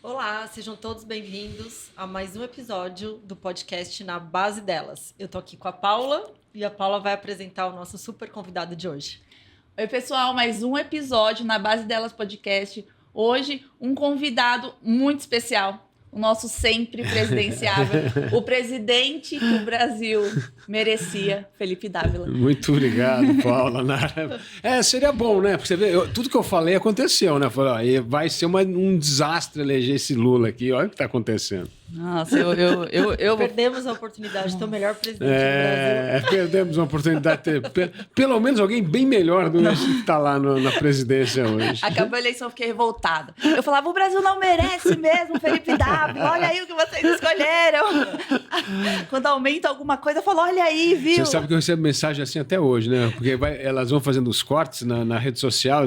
Olá, sejam todos bem-vindos a mais um episódio do podcast Na Base Delas. Eu tô aqui com a Paula e a Paula vai apresentar o nosso super convidado de hoje. Oi, pessoal, mais um episódio Na Base Delas Podcast. Hoje, um convidado muito especial, o nosso sempre presidenciável, o presidente que o Brasil merecia, Felipe Dávila. Muito obrigado, Paula. Seria bom, né? Porque você vê, tudo que eu falei aconteceu, né? Falei, vai ser um desastre eleger esse Lula aqui. Olha o que está acontecendo. Nossa, Perdemos a oportunidade de ter o melhor presidente do Brasil. Perdemos a oportunidade de ter pelo menos alguém bem melhor do que está lá na presidência hoje. Acabou a eleição, eu fiquei revoltada. Eu falava, o Brasil não merece mesmo Felipe Dávila, olha aí o que vocês escolheram. Quando aumenta alguma coisa, eu falo, olha aí, viu? Você sabe que eu recebo mensagem assim até hoje, né? Porque elas vão fazendo os cortes na rede social,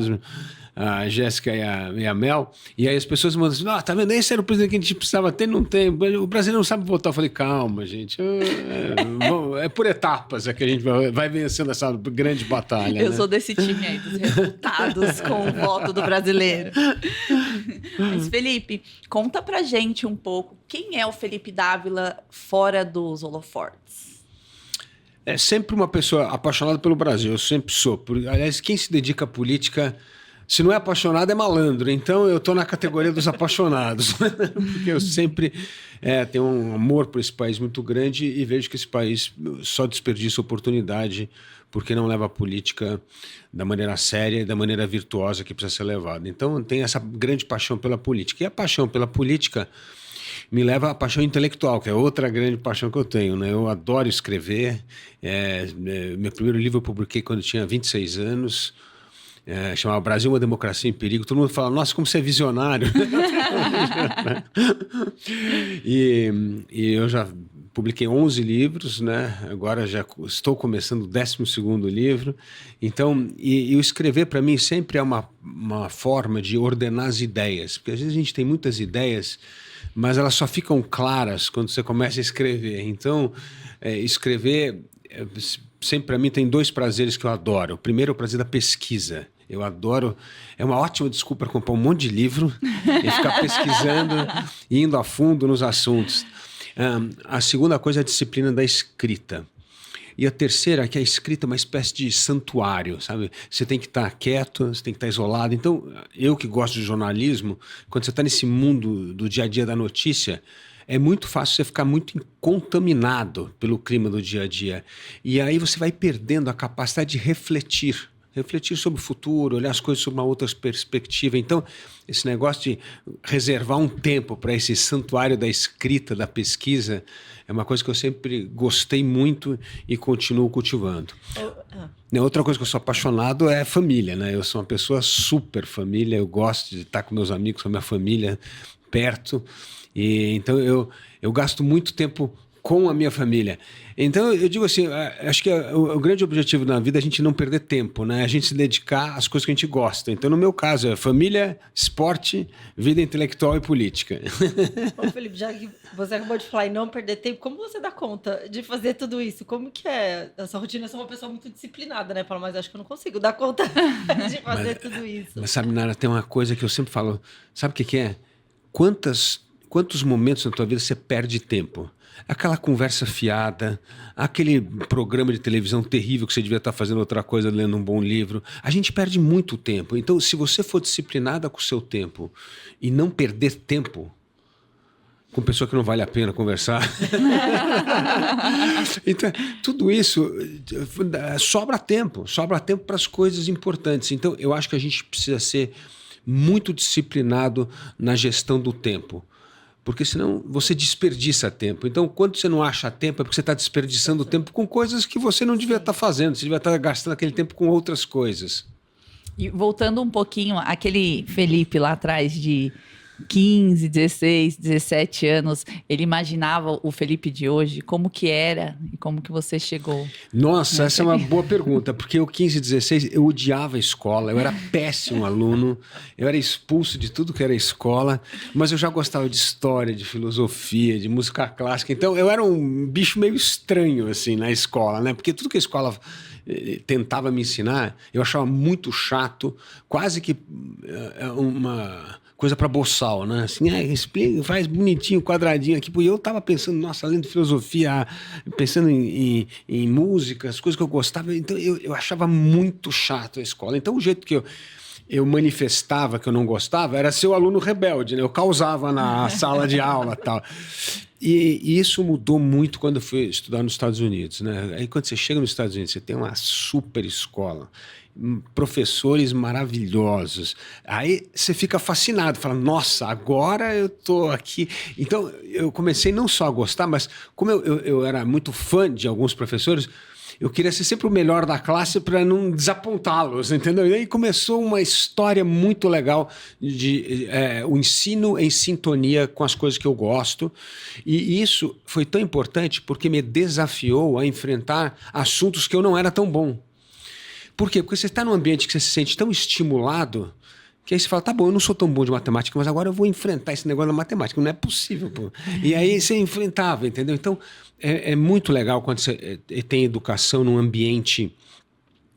a Jéssica e a Mel, e aí as pessoas mandam assim, tá vendo? Esse era o presidente que a gente precisava ter, não tem. O brasileiro não sabe votar. Eu falei, calma, gente. É por etapas que a gente vai vencendo essa grande batalha. Eu sou desse time aí, dos resultados com o voto do brasileiro. Mas, Felipe, conta pra gente um pouco, quem é o Felipe Dávila fora dos holofortes? É sempre uma pessoa apaixonada pelo Brasil, eu sempre sou. Aliás, quem se dedica à política... Se não é apaixonado, é malandro. Então, eu estou na categoria dos apaixonados. Porque eu sempre tenho um amor por esse país muito grande e vejo que esse país só desperdiça oportunidade porque não leva a política da maneira séria e da maneira virtuosa que precisa ser levada. Então, tem essa grande paixão pela política. E a paixão pela política me leva à paixão intelectual, que é outra grande paixão que eu tenho, né? Eu adoro escrever. Meu primeiro livro eu publiquei quando eu tinha 26 anos. Chamava Brasil, uma democracia em perigo. Todo mundo fala, nossa, como você é visionário. e eu já publiquei 11 livros, né? Agora já estou começando o 12º livro. Então, e o escrever para mim sempre é uma forma de ordenar as ideias, porque às vezes a gente tem muitas ideias, mas elas só ficam claras quando você começa a escrever. Então, escrever sempre para mim tem dois prazeres que eu adoro. O primeiro é o prazer da pesquisa. Eu adoro, é uma ótima desculpa para comprar um monte de livro e ficar pesquisando e indo a fundo nos assuntos. A segunda coisa é a disciplina da escrita. E a terceira é que a escrita é uma espécie de santuário, sabe? Você tem que estar quieto, você tem que estar isolado. Então, eu que gosto de jornalismo, quando você está nesse mundo do dia a dia da notícia, é muito fácil você ficar muito contaminado pelo clima do dia a dia. E aí você vai perdendo a capacidade de refletir sobre o futuro, olhar as coisas sob uma outra perspectiva. Então, esse negócio de reservar um tempo para esse santuário da escrita, da pesquisa, é uma coisa que eu sempre gostei muito e continuo cultivando. Outra coisa que eu sou apaixonado é família, né? Eu sou uma pessoa super família, eu gosto de estar com meus amigos, com a minha família perto, e então eu gasto muito tempo com a minha família. Então, eu digo assim, acho que o grande objetivo na vida é a gente não perder tempo, né? A gente se dedicar às coisas que a gente gosta. Então, no meu caso, é família, esporte, vida intelectual e política. Ô, Felipe, já que você acabou de falar em não perder tempo, como você dá conta de fazer tudo isso? Como que é essa rotina? Eu sou uma pessoa muito disciplinada, né, Paulo? Mas acho que eu não consigo dar conta de fazer tudo isso. Mas sabe, Nara, tem uma coisa que eu sempre falo. Sabe o que é? Quantos momentos na tua vida você perde tempo? Aquela conversa fiada, aquele programa de televisão terrível que você devia estar fazendo outra coisa, lendo um bom livro. A gente perde muito tempo. Então, se você for disciplinada com o seu tempo e não perder tempo com pessoa que não vale a pena conversar, então, tudo isso sobra tempo para as coisas importantes. Então, eu acho que a gente precisa ser muito disciplinado na gestão do tempo. Porque senão você desperdiça tempo. Então, quando você não acha tempo, é porque você está desperdiçando tempo com coisas que você não devia estar fazendo. Você devia estar gastando aquele tempo com outras coisas. E voltando um pouquinho, aquele Felipe lá atrás de 15, 16, 17 anos, ele imaginava o Felipe de hoje? Como que era e como que você chegou? Nossa, essa é uma boa pergunta, porque eu 15, 16, eu odiava a escola, eu era péssimo aluno, eu era expulso de tudo que era escola, mas eu já gostava de história, de filosofia, de música clássica, então eu era um bicho meio estranho, assim, na escola, né? Porque tudo que a escola tentava me ensinar, eu achava muito chato, quase que uma coisa para boçal, né? Assim, explica, faz bonitinho, quadradinho aqui. E eu estava pensando, nossa, além de filosofia, pensando em música, as coisas que eu gostava. Então, eu achava muito chato a escola. Então, o jeito que eu manifestava que eu não gostava era ser o aluno rebelde, né? Eu causava na sala de aula e tal. E isso mudou muito quando eu fui estudar nos Estados Unidos, né? Aí quando você chega nos Estados Unidos, você tem uma super escola, professores maravilhosos. Aí você fica fascinado, fala, nossa, agora eu tô aqui. Então eu comecei não só a gostar, mas como eu era muito fã de alguns professores, eu queria ser sempre o melhor da classe para não desapontá-los, entendeu? E aí começou uma história muito legal de o ensino em sintonia com as coisas que eu gosto. E isso foi tão importante porque me desafiou a enfrentar assuntos que eu não era tão bom. Por quê? Porque você está num ambiente que você se sente tão estimulado que aí você fala, tá bom, eu não sou tão bom de matemática, mas agora eu vou enfrentar esse negócio da matemática. Não é possível, pô. E aí você enfrentava, entendeu? Então, é muito legal quando você tem educação num ambiente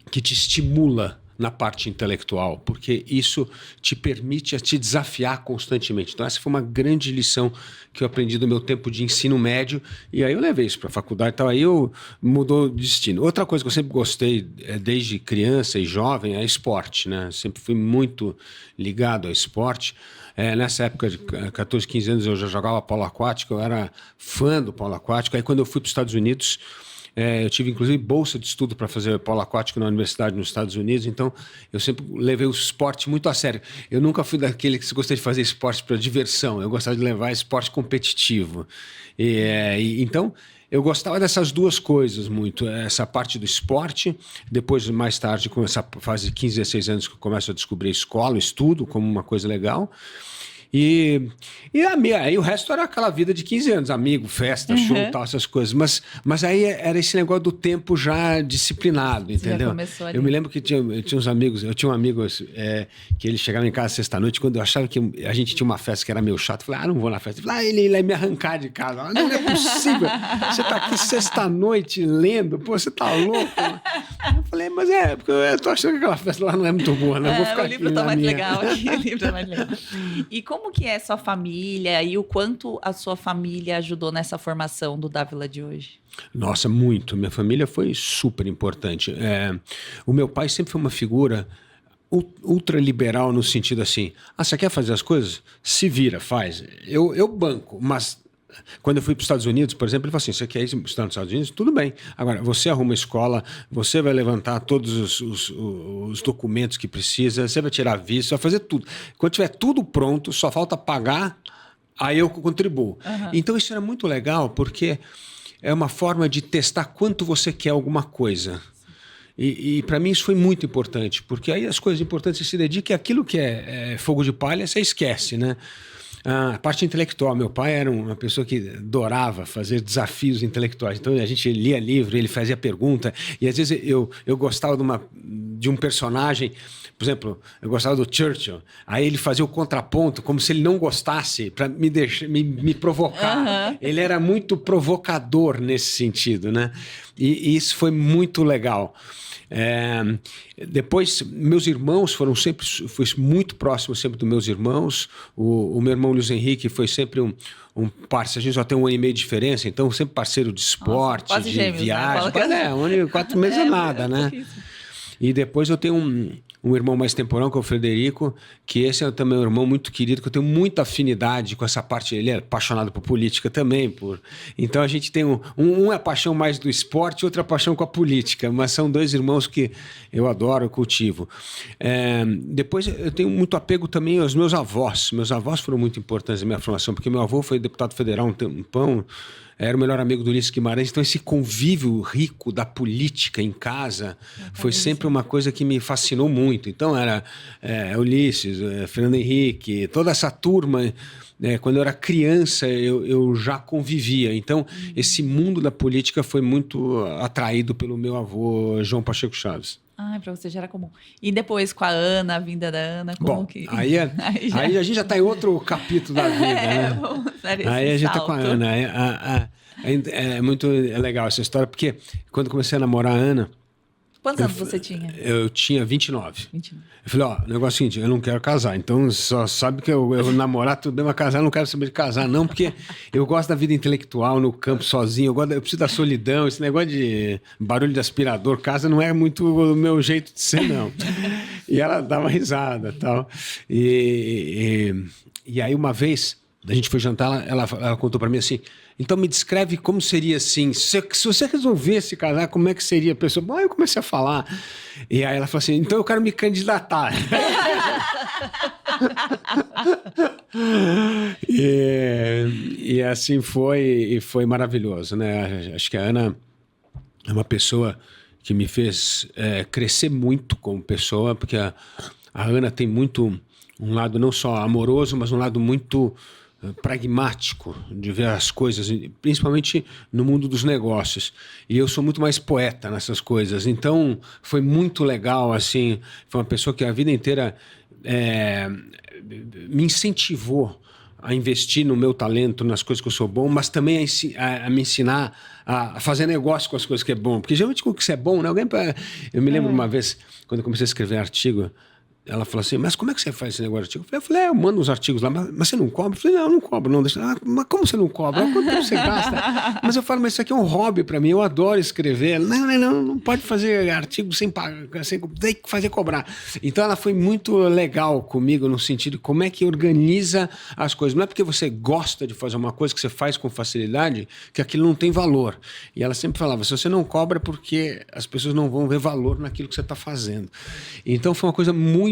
que te estimula na parte intelectual, porque isso te permite te desafiar constantemente. Então, essa foi uma grande lição que eu aprendi do meu tempo de ensino médio, e aí eu levei isso para a faculdade e tal, aí eu mudou de destino. Outra coisa que eu sempre gostei, desde criança e jovem, é esporte, né? Sempre fui muito ligado ao esporte. Nessa época de 14, 15 anos eu já jogava polo aquático, eu era fã do polo aquático. Aí quando eu fui para os Estados Unidos, eu tive inclusive bolsa de estudo para fazer polo aquático na universidade nos Estados Unidos, então eu sempre levei o esporte muito a sério. Eu nunca fui daquele que gostava de fazer esporte para diversão, eu gostava de levar esporte competitivo. Então eu gostava dessas duas coisas muito, essa parte do esporte, depois mais tarde, com essa fase de 15, 16 anos que eu começo a descobrir a escola, o estudo como uma coisa legal. E aí o resto era aquela vida de 15 anos, amigo, festa, show, tal, essas coisas. Mas aí era esse negócio do tempo já disciplinado, entendeu? Já começou ali. Eu me lembro que eu tinha uns amigos, eu tinha um amigo que ele chegava em casa sexta-noite, quando eu achava que a gente tinha uma festa que era meio chata, eu falei, não vou na festa. Eu falei, ele ia me arrancar de casa. Não é possível, você tá aqui sexta-noite lendo, pô, você tá louco? Eu falei, mas porque eu tô achando que aquela festa lá não é muito boa, né? Eu vou ficar o livro aqui tá na mais minha. legal aqui, o livro tá mais legal. E como que é sua família e o quanto a sua família ajudou nessa formação do Dávila de hoje? Nossa, muito. Minha família foi super importante. O meu pai sempre foi uma figura ultraliberal no sentido assim, você quer fazer as coisas? Se vira, faz. Eu banco, mas quando eu fui para os Estados Unidos, por exemplo, ele falou assim, você quer estudar nos Estados Unidos? Tudo bem. Agora, você arruma a escola, você vai levantar todos os documentos que precisa, você vai tirar visto, você vai fazer tudo. Quando tiver tudo pronto, só falta pagar, aí eu contribuo. Uhum. Então isso era muito legal, porque é uma forma de testar quanto você quer alguma coisa. E para mim isso foi muito importante, porque aí as coisas importantes você se dedica e aquilo que é fogo de palha, você esquece, né? A parte intelectual, meu pai era uma pessoa que adorava fazer desafios intelectuais, então a gente lia livro, ele fazia pergunta, e às vezes eu gostava de um personagem, por exemplo, eu gostava do Churchill, aí ele fazia o contraponto como se ele não gostasse, para me provocar. Uhum. Ele era muito provocador nesse sentido, né? E isso foi muito legal. Depois, meus irmãos fui muito próximo sempre dos meus irmãos. O meu irmão Luiz Henrique foi sempre um parceiro. A gente só tem 1 ano e meio de diferença, então sempre parceiro de esporte, quase de gêmeos, viagem. né? 1 ano e 4 meses é nada, né? Difícil. E depois eu tenho um irmão mais temporão, que é o Frederico, que esse é também um irmão muito querido, que eu tenho muita afinidade com essa parte. Ele é apaixonado por política também. Então a gente tem um é a paixão mais do esporte, outro é a paixão com a política, mas são 2 irmãos que eu adoro, eu cultivo. Depois eu tenho muito apego também aos meus avós. Meus avós foram muito importantes na minha formação, porque meu avô foi deputado federal um tempão, era o melhor amigo do Ulisses Guimarães, então esse convívio rico da política em casa foi sempre uma coisa que me fascinou muito. Então era Ulisses, Fernando Henrique, toda essa turma, quando eu era criança eu já convivia. Então esse mundo da política foi muito atraído pelo meu avô João Pacheco Chaves. Para você já era comum. E depois com a Ana, a vinda da Ana, como que... Aí a gente já está em outro capítulo da vida, né? Aí a gente está com a Ana. É muito legal essa história, porque quando comecei a namorar a Ana, Quantos anos você tinha? Eu tinha 29. 29. Eu falei, ó, o negócio é o seguinte, eu não quero casar, então só sabe que eu namorar tudo bem, mas casar eu não quero saber de casar não, porque eu gosto da vida intelectual no campo sozinho, eu preciso da solidão, esse negócio de barulho de aspirador, casa não é muito o meu jeito de ser não. E ela dava risada e tal. E aí uma vez, a gente foi jantar, ela contou pra mim assim, então me descreve como seria assim, se você resolvesse casar, como é que seria a pessoa? Bom, aí eu comecei a falar, e aí ela falou assim, então eu quero me candidatar. e assim foi, e foi maravilhoso, né? Acho que a Ana é uma pessoa que me fez crescer muito como pessoa, porque a Ana tem muito um lado não só amoroso, mas um lado muito pragmático de ver as coisas, principalmente no mundo dos negócios. E eu sou muito mais poeta nessas coisas. Então, foi muito legal, assim, foi uma pessoa que a vida inteira me incentivou a investir no meu talento, nas coisas que eu sou bom, mas também a me ensinar a fazer negócio com as coisas que é bom. Porque geralmente com o que você é bom, né? Eu me lembro uma vez, quando eu comecei a escrever artigo, ela falou assim, mas como é que você faz esse negócio de artigo? Eu falei, eu mando uns artigos lá, mas você não cobra? Eu falei, não, eu não cobro, não. Mas como você não cobra? Quanto tempo você gasta? Mas eu falo, mas isso aqui é um hobby para mim, eu adoro escrever. Não pode fazer artigo sem pagar, tem que fazer cobrar. Então ela foi muito legal comigo no sentido de como é que organiza as coisas. Não é porque você gosta de fazer uma coisa que você faz com facilidade que aquilo não tem valor. E ela sempre falava, se você não cobra é porque as pessoas não vão ver valor naquilo que você está fazendo. Então foi uma coisa muito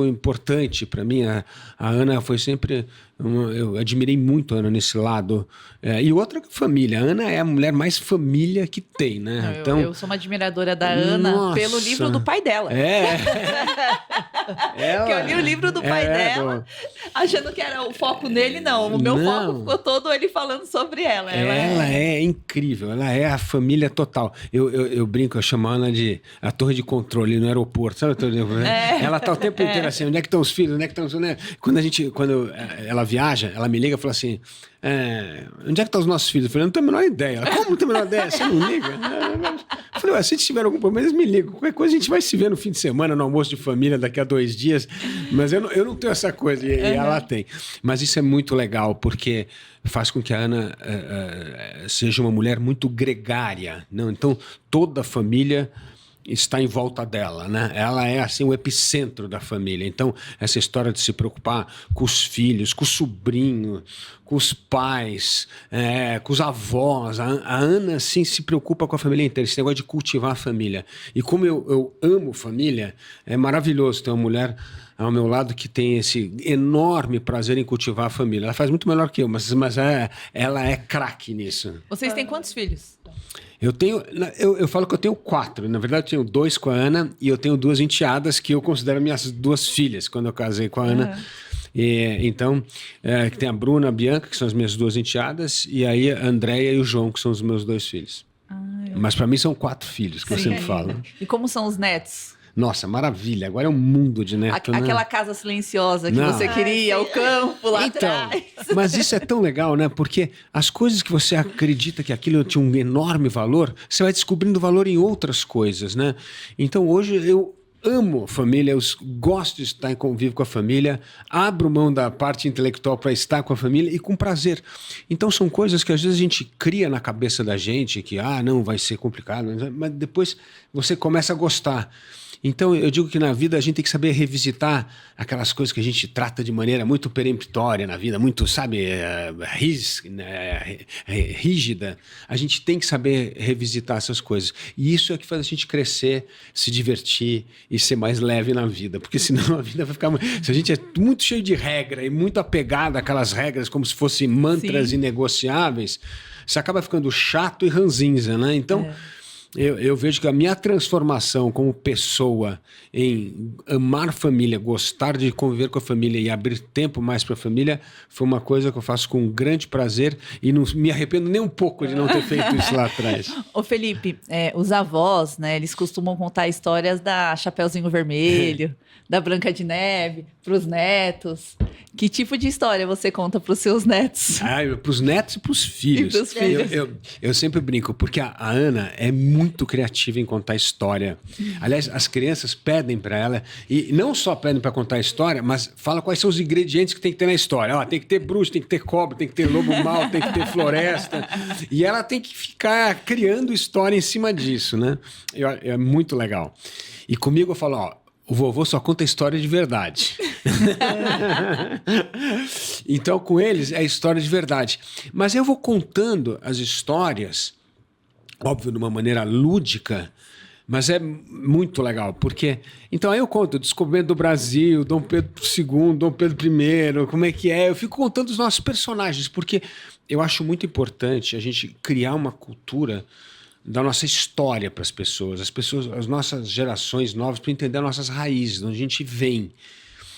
importante para mim. A Ana foi sempre... Eu admirei muito a Ana nesse lado. E outra família. A Ana é a mulher mais família que tem, né? Então, eu sou uma admiradora da Ana pelo livro do pai dela. Porque eu li o livro do pai dela, achando que era o foco nele, não. O meu foco ficou todo ele falando sobre ela. Ela é incrível, ela é a família total. Eu brinco, eu chamo a Ana de a torre de controle no aeroporto, sabe? Ela tá o tempo inteiro assim, onde é que estão os filhos, onde é que estão... Né? Quando ela viaja, ela me liga e fala assim, onde é que estão os nossos filhos? Eu falei, não tenho a menor ideia. Ela, como não tem a menor ideia? Você não liga? Eu falei, se tiver algum problema, eles me ligam. Qualquer coisa a gente vai se ver no fim de semana, no almoço de família, daqui a 2 dias. Mas eu não tenho essa coisa, e ela tem. Mas isso é muito legal, porque faz com que a Ana seja uma mulher muito gregária. Não? Então, toda a família está em volta dela, né? Ela é assim o epicentro da família. Então, essa história de se preocupar com os filhos, com o sobrinho, com os pais, com os avós. A Ana, assim, se preocupa com a família inteira. Esse negócio de cultivar a família. E como eu amo família, é maravilhoso ter uma mulher ao meu lado que tem esse enorme prazer em cultivar a família. Ela faz muito melhor que eu, mas ela é craque nisso. Vocês têm quantos filhos? Eu falo que eu tenho 4. Na verdade, eu tenho 2 com a Ana e eu tenho 2 enteadas que eu considero minhas 2 filhas quando eu casei com a Ana. Então, que tem a Bruna, a Bianca, que são as minhas 2 enteadas, e aí a Andréia e o João, que são os meus 2 filhos. Mas para mim são 4 filhos, que eu sempre falo. E como são os netos? Nossa, maravilha. Agora é um mundo de neto, né? Aquela casa silenciosa que você queria, o campo lá atrás. Mas isso é tão legal, né? Porque as coisas que você acredita que aquilo tinha um enorme valor, você vai descobrindo valor em outras coisas, né? Então hoje eu amo família, eu gosto de estar em convívio com a família, abro mão da parte intelectual para estar com a família e com prazer. Então são coisas que às vezes a gente cria na cabeça da gente que, não, vai ser complicado, mas depois você começa a gostar. Então, eu digo que na vida a gente tem que saber revisitar aquelas coisas que a gente trata de maneira muito peremptória na vida, muito, sabe, rígida. A gente tem que saber revisitar essas coisas. E isso é que faz a gente crescer, se divertir e ser mais leve na vida. Porque senão a vida vai ficar... Se a gente é muito cheio de regra e muito apegado àquelas regras como se fossem mantras inegociáveis, você acaba ficando chato e ranzinza, né? Então... Eu vejo que a minha transformação como pessoa em amar família, gostar de conviver com a família e abrir tempo mais para a família foi uma coisa que eu faço com grande prazer e não me arrependo nem um pouco de não ter feito isso lá atrás. Ô Felipe, os avós, né, eles costumam contar histórias da Chapeuzinho Vermelho, da Branca de Neve, para os netos. Que tipo de história você conta para os seus netos? Para os netos e para os filhos. E pros filhos. Eu sempre brinco, porque a Ana é muito muito criativa em contar história. Aliás, as crianças pedem para ela, e não só pedem para contar história, mas fala quais são os ingredientes que tem que ter na história. Ó, tem que ter bruxo, tem que ter cobra, tem que ter lobo mau, tem que ter floresta. E ela tem que ficar criando história em cima disso, né? É muito legal. E comigo eu falo, ó, o vovô só conta história de verdade. Então, com eles, é história de verdade. Mas eu vou contando as histórias, óbvio, de uma maneira lúdica, mas é muito legal, porque... Então, aí eu conto o descobrimento do Brasil, Dom Pedro II, Dom Pedro I, como é que é. Eu fico contando os nossos personagens, porque eu acho muito importante a gente criar uma cultura da nossa história para as pessoas, as nossas gerações novas, para entender as nossas raízes, de onde a gente vem.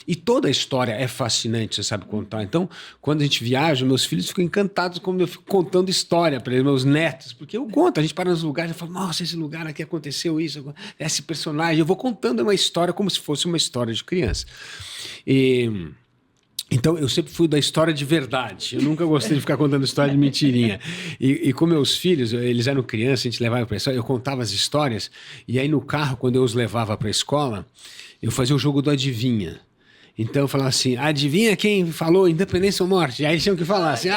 E toda a história é fascinante, você sabe contar. Então, quando a gente viaja, meus filhos ficam encantados quando eu fico contando história para eles, meus netos, porque eu conto, a gente para nos lugares e fala, nossa, esse lugar aqui aconteceu isso, esse personagem. Eu vou contando uma história como se fosse uma história de criança. Então, eu sempre fui da história de verdade. Eu nunca gostei de ficar contando história de mentirinha. E com meus filhos, eles eram crianças, a gente levava para a escola, eu contava as histórias, e aí no carro, quando eu os levava para a escola, eu fazia o jogo do adivinha. Então eu falava assim, adivinha quem falou independência ou morte? Aí eles tinham que falar assim,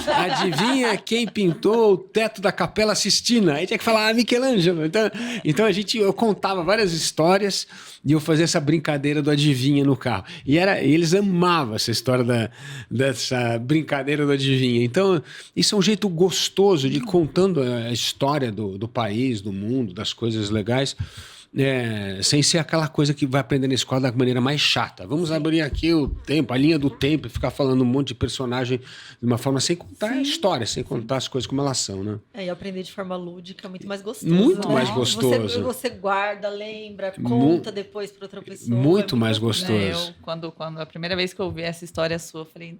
adivinha quem pintou o teto da Capela Sistina? Aí tinha que falar, Michelangelo. Então eu contava várias histórias e eu fazia essa brincadeira do adivinha no carro. E eles amavam essa história dessa brincadeira do adivinha. Então isso é um jeito gostoso de ir contando a história do país, do mundo, das coisas legais. Sem ser aquela coisa que vai aprender na escola da maneira mais chata. Vamos abrir aqui a linha do tempo e ficar falando um monte de personagem de uma forma sem contar a história, sem contar as coisas como elas são, né? E aprender de forma lúdica é muito mais gostoso. Muito né? mais gostoso. Você guarda, lembra, conta depois para outra pessoa. Muito mais gostoso. Quando a primeira vez que eu ouvi essa história sua, eu falei,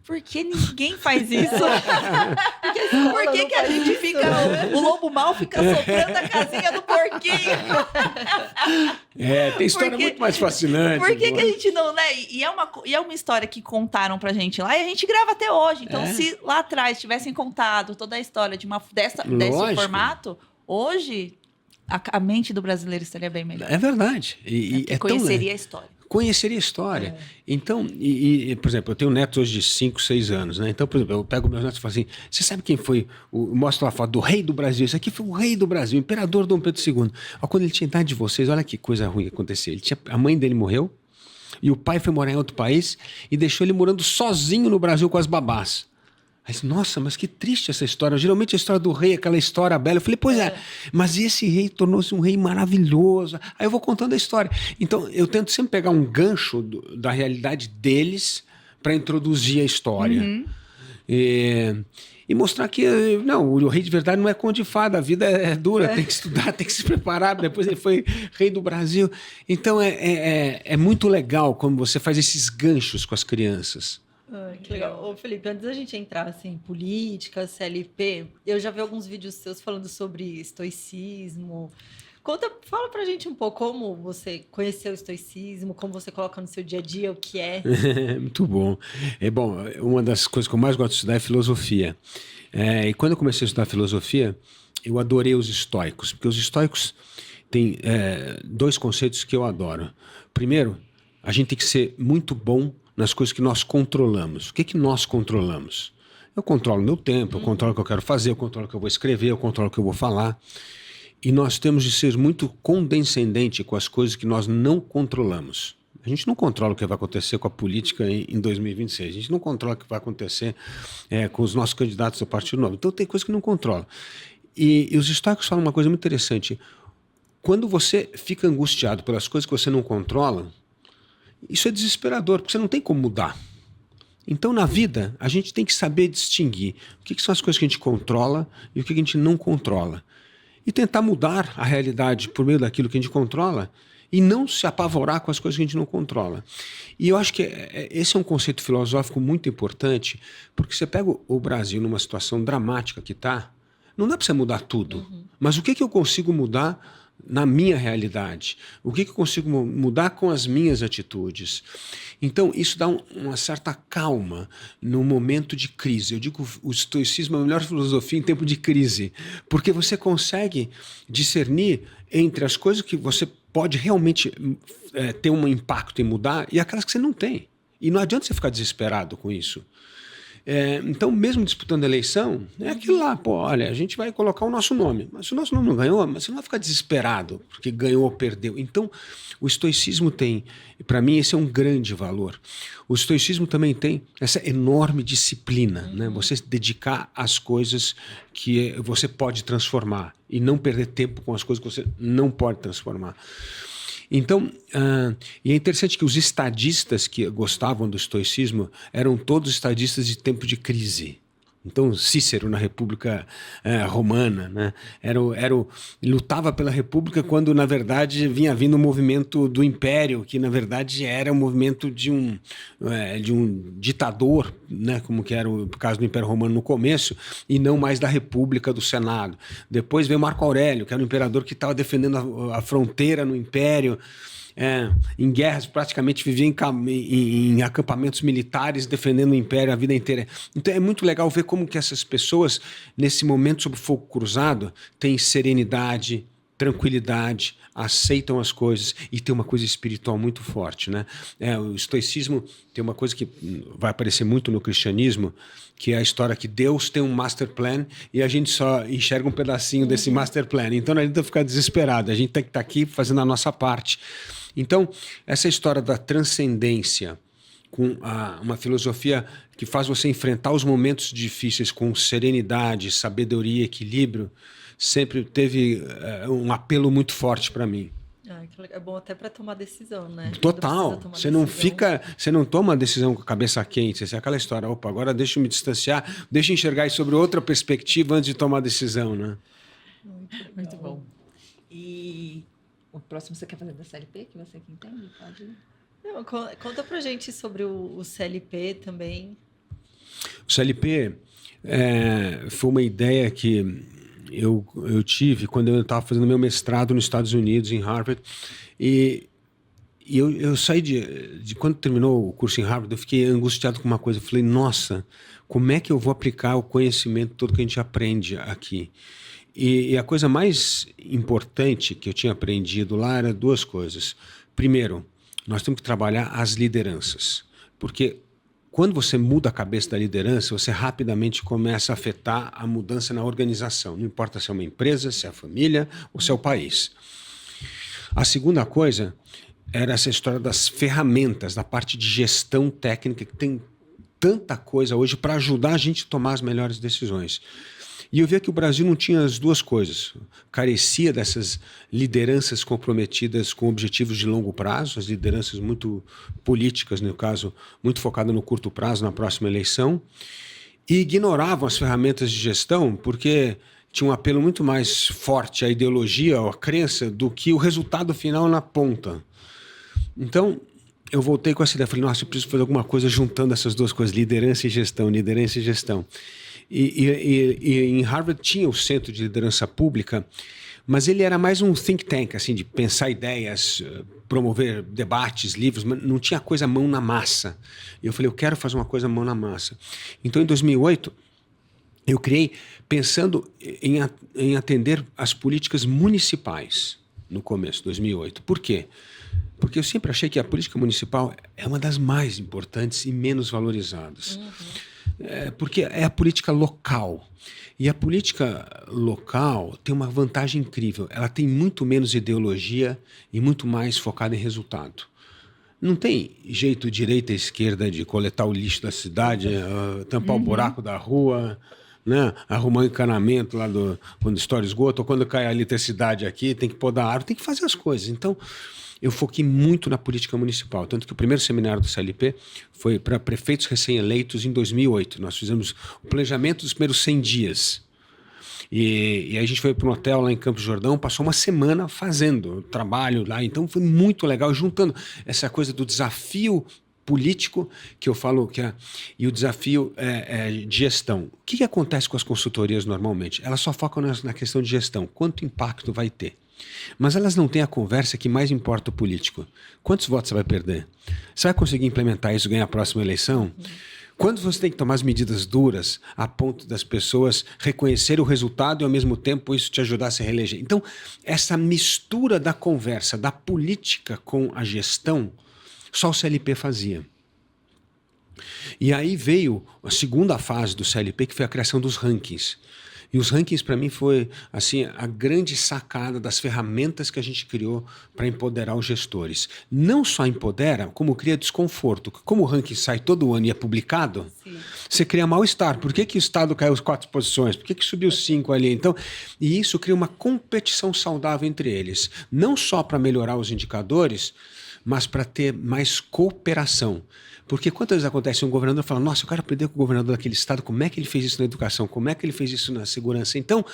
por que ninguém faz isso? Por que a gente fica... O lobo mau fica soprando a casinha do porquinho? Tem história muito mais fascinante. Por que a gente não, né? E é uma história que contaram pra gente lá e a gente grava até hoje. Então, se lá atrás tivessem contado toda a história desse formato, hoje a mente do brasileiro estaria bem melhor. É verdade. Conheceria a história. Conheceria a história. Então, por exemplo, eu tenho netos hoje de 5, 6 anos, né? Então, por exemplo, eu pego meus netos e falo assim, você sabe quem foi, mostro uma foto do rei do Brasil, esse aqui foi o rei do Brasil, o imperador Dom Pedro II. Ó, quando ele tinha idade de vocês, olha que coisa ruim que aconteceu. A mãe dele morreu e o pai foi morar em outro país e deixou ele morando sozinho no Brasil com as babás. Aí, nossa, mas que triste essa história. Geralmente a história do rei, aquela história bela. Eu falei, pois mas esse rei tornou-se um rei maravilhoso. Aí eu vou contando a história. Então, eu tento sempre pegar um gancho da realidade deles para introduzir a história. Uhum. E mostrar que, não, o rei de verdade não é conde de fada, a vida é dura, tem que estudar, tem que se preparar. Depois ele foi rei do Brasil. Então, é muito legal quando você faz esses ganchos com as crianças. Que legal. Ô, Felipe, antes da gente entrar assim, em política, CLP, eu já vi alguns vídeos seus falando sobre estoicismo. Fala pra gente um pouco como você conheceu o estoicismo, como você coloca no seu dia a dia, o que é. Muito bom. Uma das coisas que eu mais gosto de estudar é filosofia. E quando eu comecei a estudar filosofia, eu adorei os estoicos, porque os estoicos têm 2 conceitos que eu adoro. Primeiro, a gente tem que ser muito bom nas coisas que nós controlamos. O que nós controlamos? Eu controlo meu tempo, eu controlo o que eu quero fazer, eu controlo o que eu vou escrever, eu controlo o que eu vou falar. E nós temos de ser muito condescendente com as coisas que nós não controlamos. A gente não controla o que vai acontecer com a política em 2026. A gente não controla o que vai acontecer com os nossos candidatos do Partido Novo. Então tem coisas que não controla. E os estoicos falam uma coisa muito interessante. Quando você fica angustiado pelas coisas que você não controla, isso é desesperador, porque você não tem como mudar. Então, na vida, a gente tem que saber distinguir o que são as coisas que a gente controla e o que a gente não controla. E tentar mudar a realidade por meio daquilo que a gente controla e não se apavorar com as coisas que a gente não controla. E eu acho que esse é um conceito filosófico muito importante, porque você pega o Brasil numa situação dramática que está, não dá para você mudar tudo. Mas o que eu consigo mudar na minha realidade? O que eu consigo mudar com as minhas atitudes? Então, isso dá uma certa calma no momento de crise. Eu digo que o estoicismo é a melhor filosofia em tempo de crise, porque você consegue discernir entre as coisas que você pode realmente ter um impacto em mudar e aquelas que você não tem. E não adianta você ficar desesperado com isso. Então, mesmo disputando a eleição, é aquilo lá, pô, olha, a gente vai colocar o nosso nome, mas se o nosso nome não ganhou, mas você não vai ficar desesperado porque ganhou ou perdeu. Então, o estoicismo tem, para mim, esse é um grande valor. O estoicismo também tem essa enorme disciplina, né? Você se dedicar às coisas que você pode transformar e não perder tempo com as coisas que você não pode transformar. Então, e é interessante que os estadistas que gostavam do estoicismo eram todos estadistas de tempo de crise. Então, Cícero, na República Romana, né, lutava pela República quando, na verdade, vinha vindo um movimento do Império, que, na verdade, era um movimento de um ditador, né, como que era o caso do Império Romano no começo, e não mais da República, do Senado. Depois veio Marco Aurélio, que era um imperador que estava defendendo a fronteira no Império, em guerras, praticamente vivia em acampamentos militares defendendo o império a vida inteira. Então é muito legal ver como que essas pessoas, nesse momento sob fogo cruzado, têm serenidade, tranquilidade, aceitam as coisas e tem uma coisa espiritual muito forte, né? O estoicismo tem uma coisa que vai aparecer muito no cristianismo, que é a história que Deus tem um master plan e a gente só enxerga um pedacinho desse master plan. Então não adianta ficar desesperado, a gente tem que estar aqui fazendo a nossa parte. Então, essa história da transcendência, com uma filosofia que faz você enfrentar os momentos difíceis com serenidade, sabedoria, equilíbrio, sempre teve um apelo muito forte para mim. É bom até para tomar decisão, né? Total. Você não toma a decisão com a cabeça quente. É aquela história, opa, agora deixa eu me distanciar, deixa eu enxergar isso sobre outra perspectiva antes de tomar a decisão, né? Muito bom. E o próximo você quer fazer da CLP, que você que entende? Pode. Não, conta pra gente sobre o CLP também. O CLP foi uma ideia que eu tive quando eu estava fazendo meu mestrado nos Estados Unidos, em Harvard, e eu saí de quando terminou o curso em Harvard, eu fiquei angustiado com uma coisa. Eu falei, nossa, como é que eu vou aplicar o conhecimento todo que a gente aprende aqui? E a coisa mais importante que eu tinha aprendido lá era duas coisas. Primeiro, nós temos que trabalhar as lideranças, porque quando você muda a cabeça da liderança, você rapidamente começa a afetar a mudança na organização. Não importa se é uma empresa, se é a família ou se é o país. A segunda coisa era essa história das ferramentas, da parte de gestão técnica, que tem tanta coisa hoje para ajudar a gente a tomar as melhores decisões. E eu via que o Brasil não tinha as duas coisas. Carecia dessas lideranças comprometidas com objetivos de longo prazo, as lideranças muito políticas, no caso, muito focadas no curto prazo, na próxima eleição, e ignoravam as ferramentas de gestão porque tinha um apelo muito mais forte à ideologia ou à crença do que o resultado final na ponta. Então, eu voltei com essa ideia, falei, nossa, eu preciso fazer alguma coisa juntando essas duas coisas, liderança e gestão, liderança e gestão. E em Harvard tinha o Centro de Liderança Pública, mas ele era mais um think tank, assim, de pensar ideias, promover debates, livros, mas não tinha coisa mão na massa. E eu falei, eu quero fazer uma coisa mão na massa. Então, em 2008, eu criei pensando em atender as políticas municipais no começo, 2008. Por quê? Porque eu sempre achei que a política municipal é uma das mais importantes e menos valorizadas. Porque é a política local. E a política local tem uma vantagem incrível. Ela tem muito menos ideologia e muito mais focada em resultado. Não tem jeito direita e esquerda de coletar o lixo da cidade, tampar o buraco da rua, né? Arrumar o encanamento lá quando estoura esgoto, ou quando cai a eletricidade aqui, tem que podar a árvore, tem que fazer as coisas. Então, eu foquei muito na política municipal, tanto que o primeiro seminário do CLP foi para prefeitos recém-eleitos em 2008. Nós fizemos o planejamento dos primeiros 100 dias. E aí a gente foi para um hotel lá em Campos do Jordão, passou uma semana fazendo trabalho lá. Então foi muito legal, juntando essa coisa do desafio político, que eu falo e o desafio de gestão. O que acontece com as consultorias normalmente? Elas só focam na questão de gestão. Quanto impacto vai ter? Mas elas não têm a conversa que mais importa o político. Quantos votos você vai perder? Você vai conseguir implementar isso e ganhar a próxima eleição? Quando você tem que tomar as medidas duras a ponto das pessoas reconhecerem o resultado e, ao mesmo tempo, isso te ajudar a se reeleger. Então, essa mistura da conversa, da política com a gestão, só o CLP fazia. E aí veio a segunda fase do CLP, que foi a criação dos rankings. E os rankings, para mim, foi assim, a grande sacada das ferramentas que a gente criou para empoderar os gestores. Não só empodera, como cria desconforto. Como o ranking sai todo ano e é publicado, sim, você cria mal-estar. Por que o Estado caiu 4 posições? Por que subiu 5 ali? Então, e isso cria uma competição saudável entre eles. Não só para melhorar os indicadores, mas para ter mais cooperação. Porque quantas vezes acontece um governador fala, nossa, eu quero aprender com o governador daquele estado, como é que ele fez isso na educação, como é que ele fez isso na segurança. Então,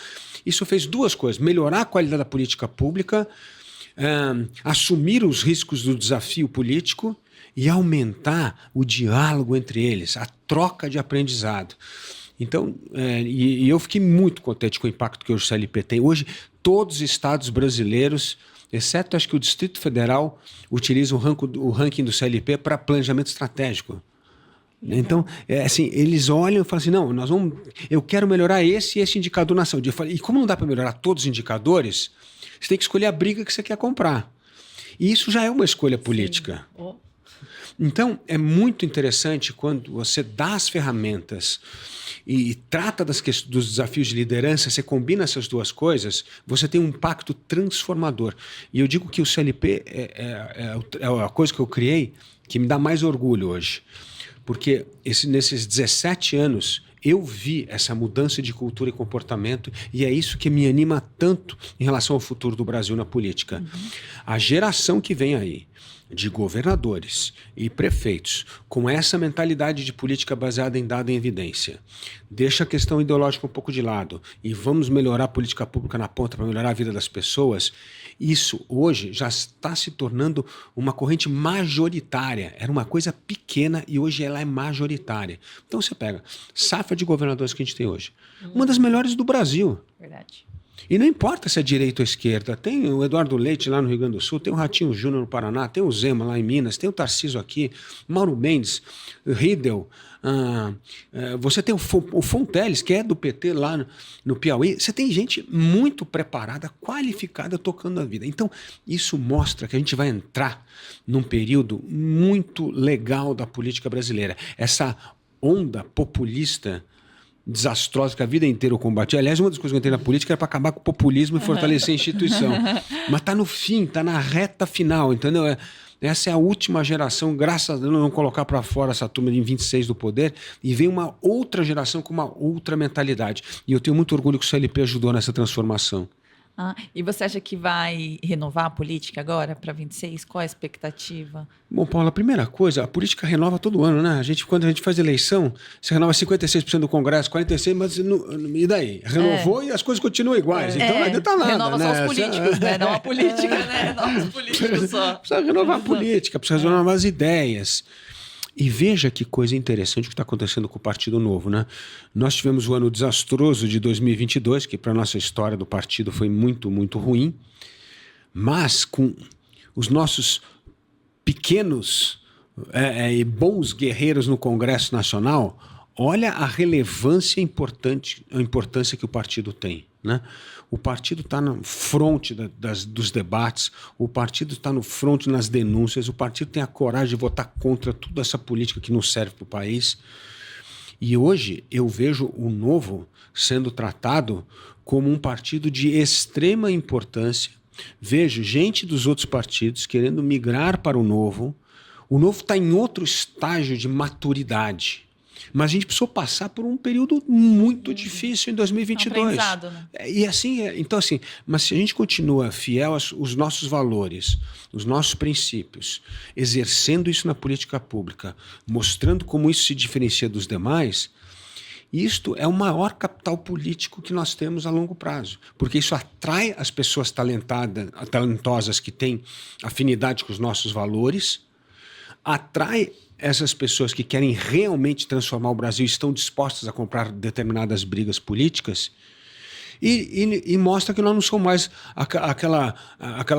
isso fez duas coisas, melhorar a qualidade da política pública, assumir os riscos do desafio político e aumentar o diálogo entre eles, a troca de aprendizado. Então, e eu fiquei muito contente com o impacto que hoje o CLP tem. Hoje, todos os estados brasileiros, exceto acho que o Distrito Federal, utiliza o ranking do CLP para planejamento estratégico. Então, assim, eles olham e falam assim, não, eu quero melhorar esse e esse indicador na saúde. Eu falei, e como não dá para melhorar todos os indicadores, você tem que escolher a briga que você quer comprar. E isso já é uma escolha política. Oh. Então, é muito interessante quando você dá as ferramentas e trata dos desafios de liderança, você combina essas duas coisas, você tem um impacto transformador. E eu digo que o CLP é a coisa que eu criei que me dá mais orgulho hoje. Porque nesses 17 anos eu vi essa mudança de cultura e comportamento e é isso que me anima tanto em relação ao futuro do Brasil na política. Uhum. A geração que vem aí, de governadores e prefeitos com essa mentalidade de política baseada em dado e evidência, deixa a questão ideológica um pouco de lado e vamos melhorar a política pública na ponta para melhorar a vida das pessoas, isso hoje já está se tornando uma corrente majoritária. Era uma coisa pequena e hoje ela é majoritária. Então você pega safra de governadores que a gente tem hoje, uma das melhores do Brasil. Verdade. E não importa se é direita ou esquerda, tem o Eduardo Leite lá no Rio Grande do Sul, tem o Ratinho Júnior no Paraná, tem o Zema lá em Minas, tem o Tarcísio aqui, Mauro Mendes, Riedel, você tem o Fonteles, que é do PT lá no Piauí, você tem gente muito preparada, qualificada, tocando a vida. Então, isso mostra que a gente vai entrar num período muito legal da política brasileira. Essa onda populista desastrosa que a vida inteira eu combati. Aliás, uma das coisas que eu entrei na política era para acabar com o populismo e fortalecer a instituição. Mas está no fim, está na reta final, entendeu? Essa é a última geração, graças a Deus, não colocar para fora essa turma de 26 do poder, e vem uma outra geração com uma outra mentalidade. E eu tenho muito orgulho que o CLP ajudou nessa transformação. E você acha que vai renovar a política agora para 26? Qual a expectativa? Bom, Paula, a primeira coisa, a política renova todo ano, né? Quando a gente faz eleição, você renova 56% do Congresso, 46%, mas e daí? Renovou e as coisas continuam iguais. Então não adianta nada. Renova né? só os políticos, né? Não a política, né? Renova os políticos só. Precisa renovar a política, precisa renovar as ideias. E veja que coisa interessante o que está acontecendo com o Partido Novo, né? Nós tivemos o ano desastroso de 2022, que para a nossa história do partido foi muito, muito ruim, mas com os nossos pequenos e bons guerreiros no Congresso Nacional, olha a relevância e a importância que o partido tem, né? O partido está no fronte dos debates, o partido está no fronte nas denúncias, o partido tem a coragem de votar contra toda essa política que não serve para o país. E hoje eu vejo o Novo sendo tratado como um partido de extrema importância. Vejo gente dos outros partidos querendo migrar para o Novo. O Novo está em outro estágio de maturidade. Mas a gente precisou passar por um período muito difícil em 2022. Né? E assim, então assim, mas se a gente continua fiel aos nossos valores, os nossos princípios, exercendo isso na política pública, mostrando como isso se diferencia dos demais, isto é o maior capital político que nós temos a longo prazo, porque isso atrai as pessoas talentosas que têm afinidade com os nossos valores, atrai essas pessoas que querem realmente transformar o Brasil e estão dispostas a comprar determinadas brigas políticas. E mostra que nós não somos mais aquela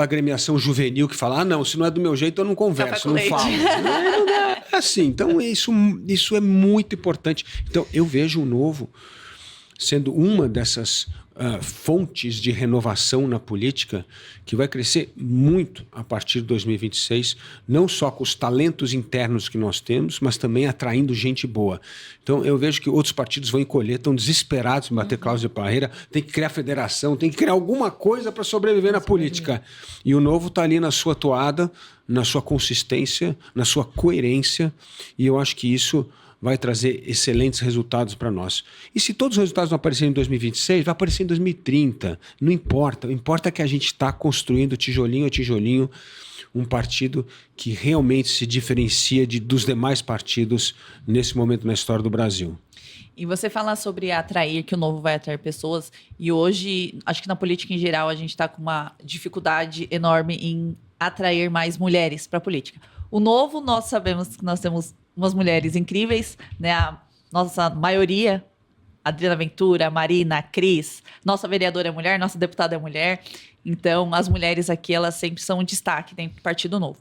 agremiação juvenil que fala, não, se não é do meu jeito eu não converso, não falo. Não é assim. Então isso é muito importante. Então eu vejo o Novo sendo uma dessas fontes de renovação na política que vai crescer muito a partir de 2026, não só com os talentos internos que nós temos, mas também atraindo gente boa. Então eu vejo que outros partidos vão encolher, estão desesperados em bater cláusula de barreira, tem que criar federação, tem que criar alguma coisa para sobreviver na política. E o Novo está ali na sua toada, na sua consistência, na sua coerência, e eu acho que isso vai trazer excelentes resultados para nós. E se todos os resultados não aparecerem em 2026, vai aparecer em 2030. Não importa. O importa é que a gente está construindo tijolinho a tijolinho um partido que realmente se diferencia dos demais partidos nesse momento na história do Brasil. E você fala sobre atrair, que o Novo vai atrair pessoas. E hoje, acho que na política em geral, a gente está com uma dificuldade enorme em atrair mais mulheres para a política. O Novo, nós sabemos que nós temos umas mulheres incríveis, né? A nossa maioria, Adriana Ventura, Marina, Cris, nossa vereadora é mulher, nossa deputada é mulher. Então, as mulheres aqui, elas sempre são um destaque dentro do Partido Novo.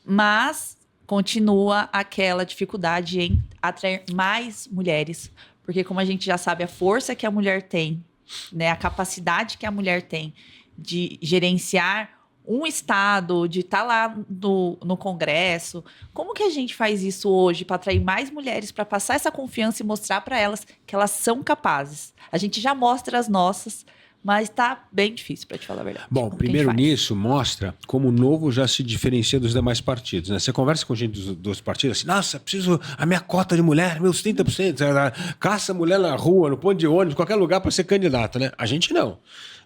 Mas continua aquela dificuldade em atrair mais mulheres, porque como a gente já sabe, a força que a mulher tem, né? A capacidade que a mulher tem de gerenciar um estado, de estar lá no Congresso. Como que a gente faz isso hoje para atrair mais mulheres, para passar essa confiança e mostrar para elas que elas são capazes? A gente já mostra as nossas, mas está bem difícil, para te falar a verdade. Bom, primeiro nisso mostra como o Novo já se diferencia dos demais partidos, né? Você conversa com gente dos partidos assim, nossa, preciso a minha cota de mulher, meus 30%, caça mulher na rua, no ponto de ônibus, qualquer lugar para ser candidato, né? A gente não.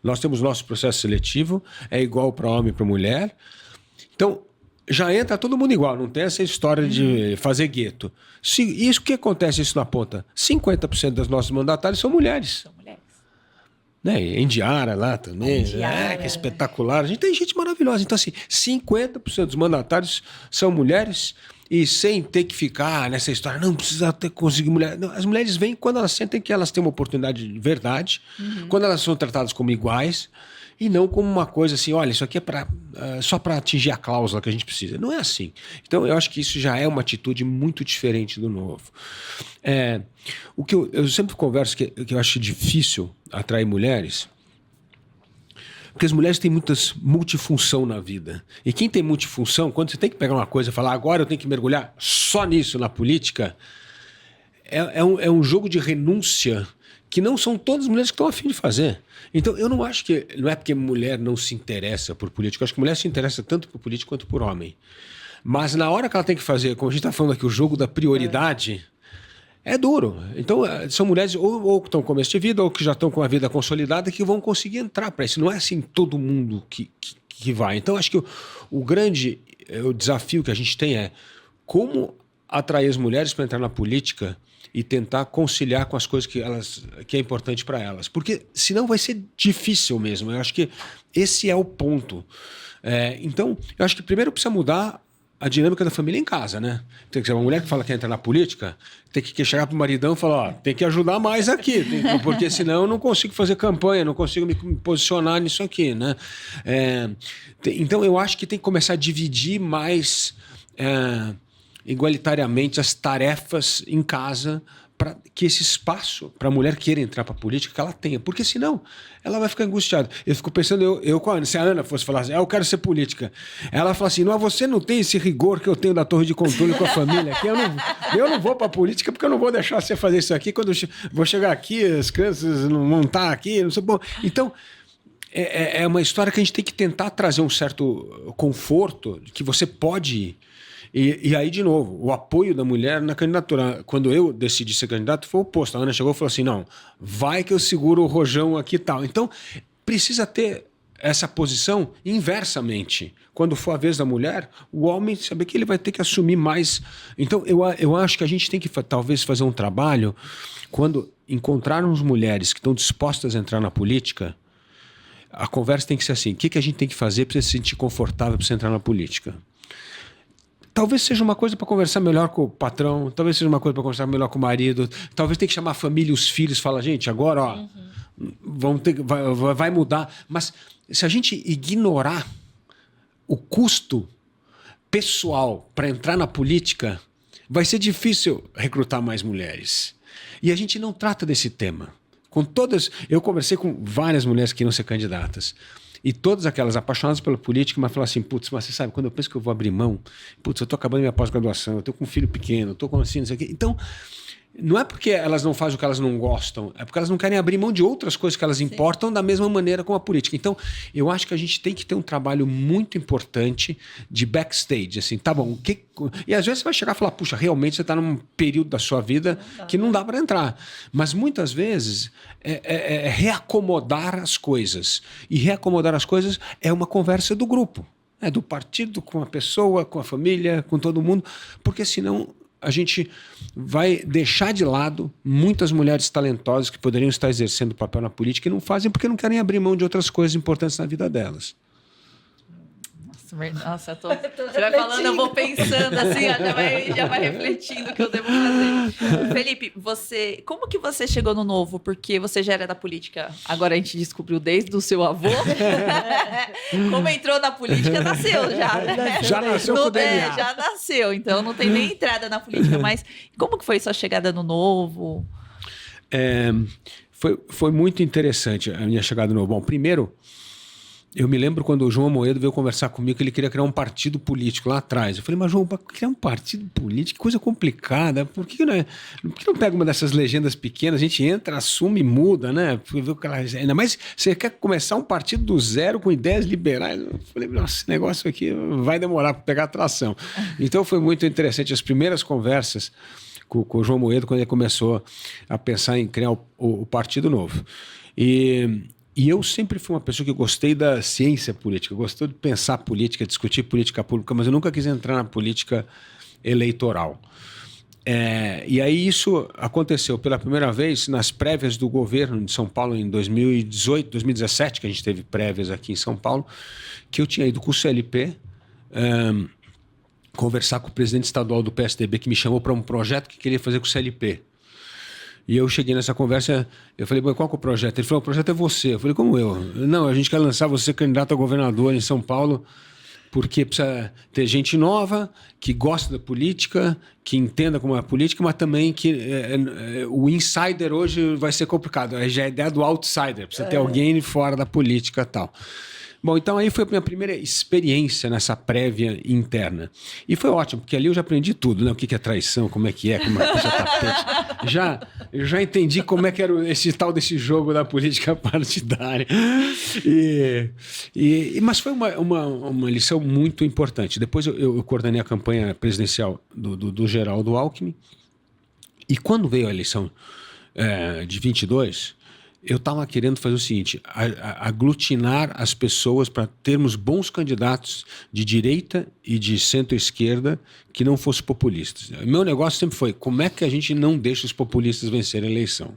Nós temos nosso processo seletivo, é igual para homem e para mulher. Então, já entra todo mundo igual, não tem essa história de fazer gueto. Isso que acontece isso na ponta? 50% das nossas mandatárias são mulheres. São mulheres. Né? Indiara lá também, que é espetacular. A gente tem gente maravilhosa. Então, assim, 50% dos mandatários são mulheres e sem ter que ficar nessa história, não precisa conseguir mulher. Não, as mulheres vêm quando elas sentem que elas têm uma oportunidade de verdade, quando elas são tratadas como iguais e não como uma coisa assim, olha, isso aqui é só para atingir a cláusula que a gente precisa. Não é assim. Então, eu acho que isso já é uma atitude muito diferente do Novo. O que eu sempre converso que eu acho difícil atrair mulheres, porque as mulheres têm muitas multifunção na vida. E quem tem multifunção, quando você tem que pegar uma coisa e falar, agora eu tenho que mergulhar só nisso na política, é um jogo de renúncia que não são todas as mulheres que estão a fim de fazer. Então, eu não acho que... Não é porque mulher não se interessa por política. Eu acho que mulher se interessa tanto por política quanto por homem. Mas na hora que ela tem que fazer, como a gente está falando aqui, o jogo da prioridade... É duro. Então, são mulheres ou que estão com começo de vida ou que já estão com a vida consolidada que vão conseguir entrar para isso. Não é assim todo mundo que vai. Então, acho que o grande desafio que a gente tem é como atrair as mulheres para entrar na política e tentar conciliar com as coisas que é importante para elas. Porque senão vai ser difícil mesmo. Eu acho que esse é o ponto. Então, eu acho que primeiro precisa mudar a dinâmica da família em casa, né? Tem que ser uma mulher que fala que quer entrar na política, tem que chegar pro maridão e falar, ó, tem que ajudar mais aqui, porque senão eu não consigo fazer campanha, não consigo me posicionar nisso aqui, né? Então eu acho que tem que começar a dividir mais igualitariamente as tarefas em casa para que esse espaço para a mulher queira entrar para a política, que ela tenha. Porque senão ela vai ficar angustiada. Eu fico pensando, se a Ana fosse falar assim, eu quero ser política. Ela fala assim, não, você não tem esse rigor que eu tenho da torre de controle com a família. Aqui eu não vou para a política porque eu não vou deixar você fazer isso aqui. Quando eu vou chegar aqui, as crianças não vão estar aqui. Não sei, bom, então, é uma história que a gente tem que tentar trazer um certo conforto que você pode ir. E aí, de novo, o apoio da mulher na candidatura. Quando eu decidi ser candidato, foi o oposto. A Ana chegou e falou assim, não, vai que eu seguro o rojão aqui e tal. Então, precisa ter essa posição inversamente. Quando for a vez da mulher, o homem saber que ele vai ter que assumir mais. Então, eu acho que a gente tem que talvez fazer um trabalho, quando encontrarmos mulheres que estão dispostas a entrar na política, a conversa tem que ser assim, o que a gente tem que fazer para se sentir confortável para você entrar na política? Talvez seja uma coisa para conversar melhor com o patrão, talvez seja uma coisa para conversar melhor com o marido, talvez tenha que chamar a família e os filhos e falar, gente, agora, ó, vai mudar. Mas se a gente ignorar o custo pessoal para entrar na política, vai ser difícil recrutar mais mulheres. E a gente não trata desse tema. Eu conversei com várias mulheres que iam ser candidatas. E todas aquelas apaixonadas pela política, mas falaram assim, putz, mas você sabe, quando eu penso que eu vou abrir mão, putz, eu estou acabando minha pós-graduação, eu estou com um filho pequeno, eu estou com assim, não sei o quê. Então, não é porque elas não fazem o que elas não gostam, é porque elas não querem abrir mão de outras coisas que elas importam da mesma maneira como a política. Então, eu acho que a gente tem que ter um trabalho muito importante de backstage, assim, tá bom, e às vezes você vai chegar e falar, puxa, realmente você está num período da sua vida que não dá para entrar. Mas muitas vezes é reacomodar as coisas. E reacomodar as coisas é uma conversa do grupo, é do partido, com a pessoa, com a família, com todo mundo, porque senão a gente vai deixar de lado muitas mulheres talentosas que poderiam estar exercendo papel na política e não fazem porque não querem abrir mão de outras coisas importantes na vida delas. Nossa, você vai falando, eu vou pensando assim, ó, já vai refletindo o que eu devo fazer. Felipe, como que você chegou no Novo? Porque você já era da política, agora a gente descobriu desde o seu avô. Como entrou na política, nasceu já. Né? Já nasceu com o DNA. Já nasceu, então não tem nem entrada na política. Mas como que foi sua chegada no Novo? Foi muito interessante a minha chegada no Novo. Bom, primeiro, eu me lembro quando o João Amoedo veio conversar comigo que ele queria criar um partido político lá atrás. Eu falei, mas João, para criar um partido político, que coisa complicada. Por que não pega uma dessas legendas pequenas, a gente entra, assume e muda, né? Ainda mais você quer começar um partido do zero com ideias liberais. Eu falei, nossa, esse negócio aqui vai demorar para pegar atração. Então foi muito interessante as primeiras conversas com o João Amoedo quando ele começou a pensar em criar o Partido Novo. E eu sempre fui uma pessoa que gostei da ciência política, gostou de pensar política, discutir política pública, mas eu nunca quis entrar na política eleitoral. E aí isso aconteceu pela primeira vez nas prévias do governo de São Paulo em 2018, 2017, que a gente teve prévias aqui em São Paulo, que eu tinha ido com o CLP conversar com o presidente estadual do PSDB, que me chamou para um projeto que queria fazer com o CLP. E eu cheguei nessa conversa, eu falei, qual que é o projeto? Ele falou, o projeto é você. Eu falei, como eu? Não, a gente quer lançar você candidato a governador em São Paulo, porque precisa ter gente nova, que gosta da política, que entenda como é a política, mas também que o insider hoje vai ser complicado. Já é a ideia do outsider, precisa ter alguém fora da política e tal. Bom, então aí foi a minha primeira experiência nessa prévia interna. E foi ótimo, porque ali eu já aprendi tudo, né? O que é traição, como é, como é que puxa tapete. Eu já entendi como é que era esse tal desse jogo da política partidária. Mas foi uma lição muito importante. Depois eu coordenei a campanha presidencial do Geraldo Alckmin. E quando veio a eleição de 22... eu estava querendo fazer o seguinte, aglutinar as pessoas para termos bons candidatos de direita e de centro-esquerda que não fossem populistas. Meu negócio sempre foi, como é que a gente não deixa os populistas vencerem a eleição?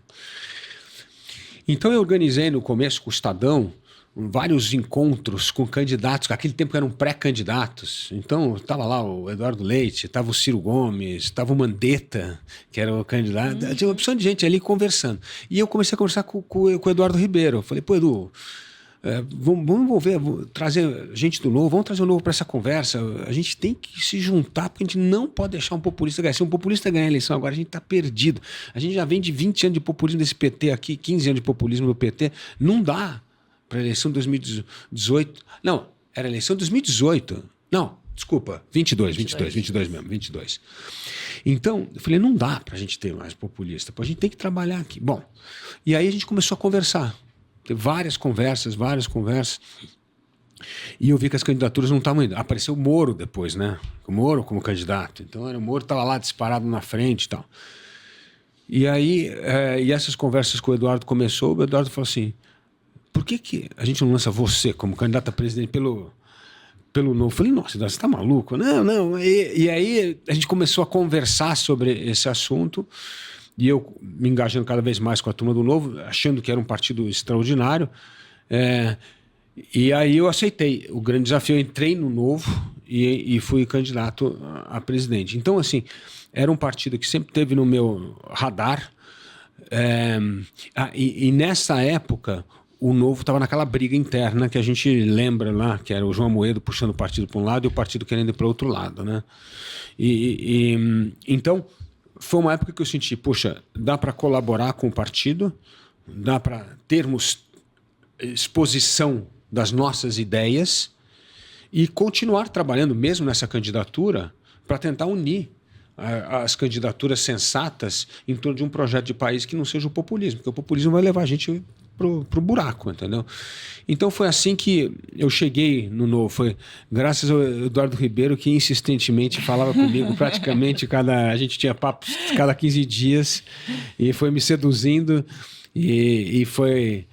Então eu organizei no começo com o Estadão vários encontros com candidatos, naquele tempo eram pré-candidatos. Então estava lá o Eduardo Leite, estava o Ciro Gomes, estava o Mandetta, que era o candidato. Tinha uma opção de gente ali conversando. E eu comecei a conversar com o Eduardo Ribeiro. Eu falei, pô, Edu, vamos envolver, trazer gente do Novo, vamos trazer o Novo para essa conversa. A gente tem que se juntar, porque a gente não pode deixar um populista ganhar. Se um populista ganhar a eleição agora, a gente está perdido. A gente já vem de 20 anos de populismo desse PT aqui, 15 anos de populismo do PT. Não dá para a eleição de 2018. Não, era a eleição de 2018. Não, desculpa, 22 mesmo, 22. Então, eu falei, não dá para a gente ter mais populista, a gente tem que trabalhar aqui. Bom, e aí a gente começou a conversar. Teve várias conversas. E eu vi que as candidaturas não estavam indo. Apareceu o Moro depois, né? O Moro como candidato. Então, o Moro estava lá disparado na frente e tal. E aí, e essas conversas com o Eduardo começou, o Eduardo falou assim, por que a gente não lança você como candidato a presidente pelo Novo? Eu falei, nossa, você está maluco? Não. E aí a gente começou a conversar sobre esse assunto e eu me engajando cada vez mais com a turma do Novo, achando que era um partido extraordinário. E aí eu aceitei o grande desafio, eu entrei no Novo e fui candidato a presidente. Então, assim, era um partido que sempre teve no meu radar. E nessa época, o Novo estava naquela briga interna que a gente lembra lá, que era o João Amoedo puxando o partido para um lado e o partido querendo ir para o outro lado, né? Então, foi uma época que eu senti, poxa, dá para colaborar com o partido, dá para termos exposição das nossas ideias e continuar trabalhando mesmo nessa candidatura para tentar unir as candidaturas sensatas em torno de um projeto de país que não seja o populismo, porque o populismo vai levar a gente pro buraco, entendeu? Então foi assim que eu cheguei no Novo. Foi graças ao Eduardo Ribeiro, que insistentemente falava comigo praticamente a gente tinha papos cada 15 dias e foi me seduzindo foi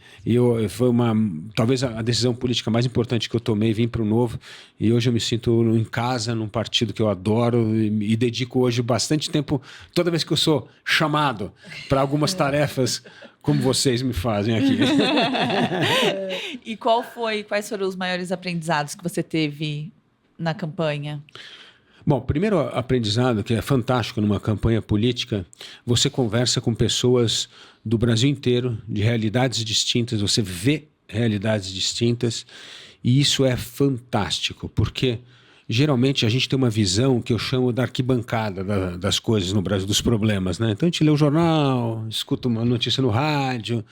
talvez a decisão política mais importante que eu tomei, vim para o Novo, e hoje eu me sinto em casa, num partido que eu adoro e dedico hoje bastante tempo, toda vez que eu sou chamado para algumas tarefas, como vocês me fazem aqui. E quais foram os maiores aprendizados que você teve na campanha? Bom, primeiro aprendizado, que é fantástico numa campanha política, você conversa com pessoas do Brasil inteiro, de realidades distintas, você vê realidades distintas, e isso é fantástico, porque geralmente a gente tem uma visão que eu chamo da arquibancada das coisas no Brasil, dos problemas, né? Então a gente lê o jornal, escuta uma notícia no rádio,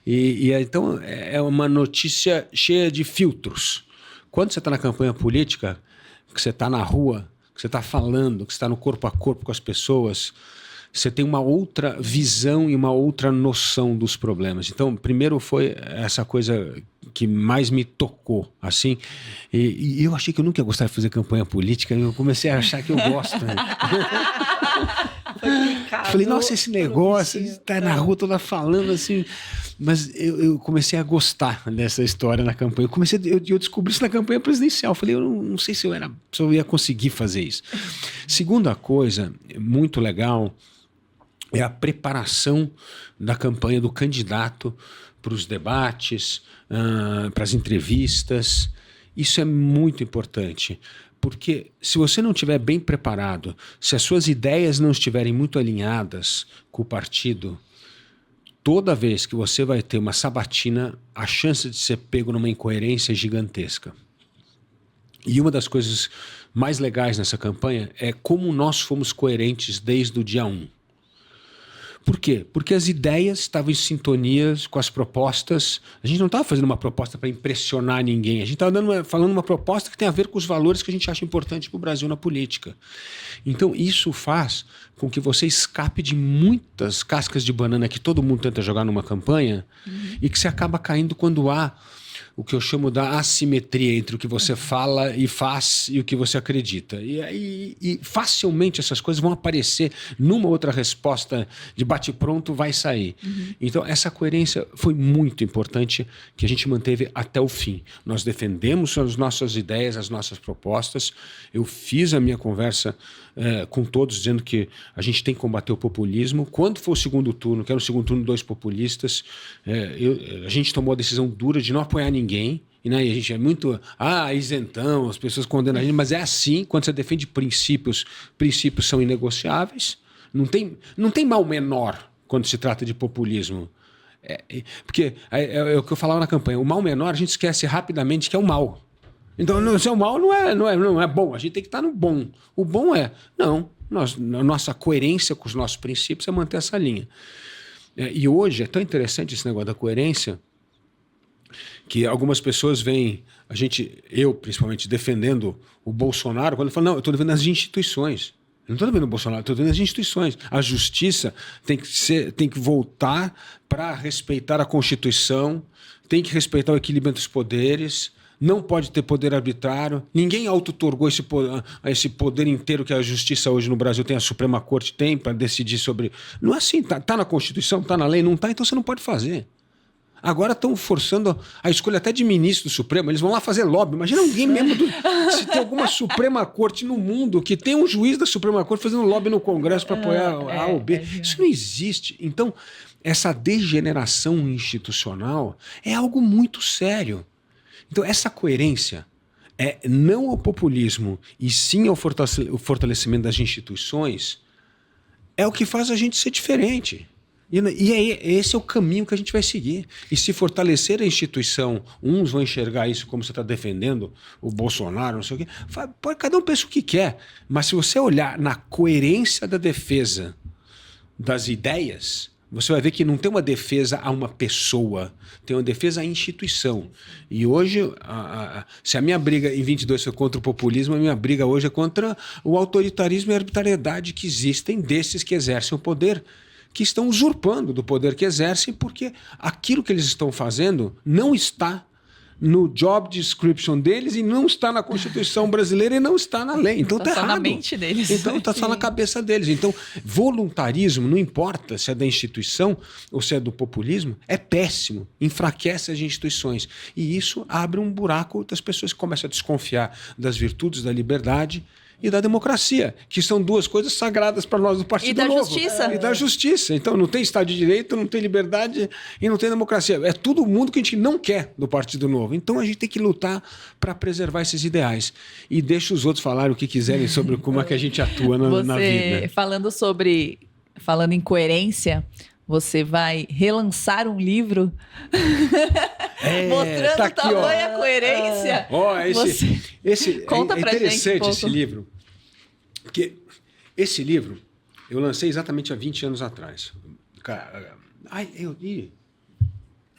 então é uma notícia cheia de filtros. Quando você está na campanha política, que você está na rua, que você está falando, que você está no corpo a corpo com as pessoas, você tem uma outra visão e uma outra noção dos problemas. Então, primeiro foi essa coisa que mais me tocou, assim, e eu achei que eu nunca ia gostar de fazer campanha política, eu comecei a achar que eu gosto, né? Falei, nossa, esse negócio, tá na rua toda falando assim, mas eu comecei a gostar dessa história na campanha. Eu descobri isso na campanha presidencial. Falei, eu não sei se eu ia conseguir fazer isso. Segunda coisa muito legal é a preparação da campanha do candidato para os debates, para as entrevistas. Isso é muito importante. Porque se você não estiver bem preparado, se as suas ideias não estiverem muito alinhadas com o partido, toda vez que você vai ter uma sabatina, a chance de ser pego numa incoerência é gigantesca. E uma das coisas mais legais nessa campanha é como nós fomos coerentes desde o dia 1. Por quê? Porque as ideias estavam em sintonia com as propostas. A gente não estava fazendo uma proposta para impressionar ninguém. A gente estava falando uma proposta que tem a ver com os valores que a gente acha importante para o Brasil na política. Então, isso faz com que você escape de muitas cascas de banana que todo mundo tenta jogar numa campanha e que você acaba caindo quando há o que eu chamo da assimetria entre o que você fala e faz e o que você acredita. E facilmente essas coisas vão aparecer numa outra resposta de bate-pronto, vai sair. Então, essa coerência foi muito importante, que a gente manteve até o fim. Nós defendemos as nossas ideias, as nossas propostas. Eu fiz a minha conversa com todos, dizendo que a gente tem que combater o populismo. Quando for o segundo turno, que era o segundo turno 2 populistas, a gente tomou a decisão dura de não apoiar ninguém. E, né, a gente é muito isentão, as pessoas condenam a gente, mas é assim, quando você defende princípios são inegociáveis. Não tem mal menor quando se trata de populismo. Porque é o que eu falava na campanha, o mal menor a gente esquece rapidamente que é o mal. Então, o seu mal não é bom, a gente tem que estar no bom. O bom a nossa coerência com os nossos princípios é manter essa linha. E hoje é tão interessante esse negócio da coerência, que algumas pessoas veem eu principalmente, defendendo o Bolsonaro, quando eu falo, não, eu estou defendendo as instituições. Eu não estou defendendo o Bolsonaro, estou defendendo as instituições. A justiça tem que voltar para respeitar a Constituição, tem que respeitar o equilíbrio entre os poderes, não pode ter poder arbitrário. Ninguém auto-otorgou esse poder inteiro que a justiça hoje no Brasil tem, a Suprema Corte tem, para decidir sobre... Não é assim, tá na Constituição, tá na lei, não tá, então você não pode fazer. Agora estão forçando a escolha até de ministro do Supremo, eles vão lá fazer lobby. Imagina alguém mesmo, se tem alguma Suprema Corte no mundo que tem um juiz da Suprema Corte fazendo lobby no Congresso para apoiar A ou B. Isso não existe. Então, essa degeneração institucional é algo muito sério. Então, essa coerência é não ao populismo e sim ao fortalecimento das instituições é o que faz a gente ser diferente. Esse é o caminho que a gente vai seguir. E se fortalecer a instituição, uns vão enxergar isso como você está defendendo o Bolsonaro, não sei o quê. Cada um pensa o que quer. Mas se você olhar na coerência da defesa das ideias, você vai ver que não tem uma defesa a uma pessoa, tem uma defesa à instituição. E hoje, se a minha briga em 22 foi contra o populismo, a minha briga hoje é contra o autoritarismo e a arbitrariedade que existem desses que exercem o poder, que estão usurpando do poder que exercem, porque aquilo que eles estão fazendo não está no job description deles e não está na Constituição brasileira e não está na lei. Então está errado. Só na mente deles. Então está só na cabeça deles. Então, voluntarismo, não importa se é da instituição ou se é do populismo, é péssimo, enfraquece as instituições. E isso abre um buraco das pessoas que começam a desconfiar das virtudes da liberdade e da democracia, que são duas coisas sagradas para nós do Partido Novo. E da justiça. E da justiça. Então não tem Estado de Direito, não tem liberdade e não tem democracia. É todo o mundo que a gente não quer do Partido Novo. Então a gente tem que lutar para preservar esses ideais. E deixa os outros falarem o que quiserem sobre como é que a gente atua na vida. Falando em coerência, você vai relançar um livro mostrando tá aqui, tamanha coerência. Conta pra gente interessante esse livro, porque esse livro eu lancei exatamente há 20 anos atrás. Eu li.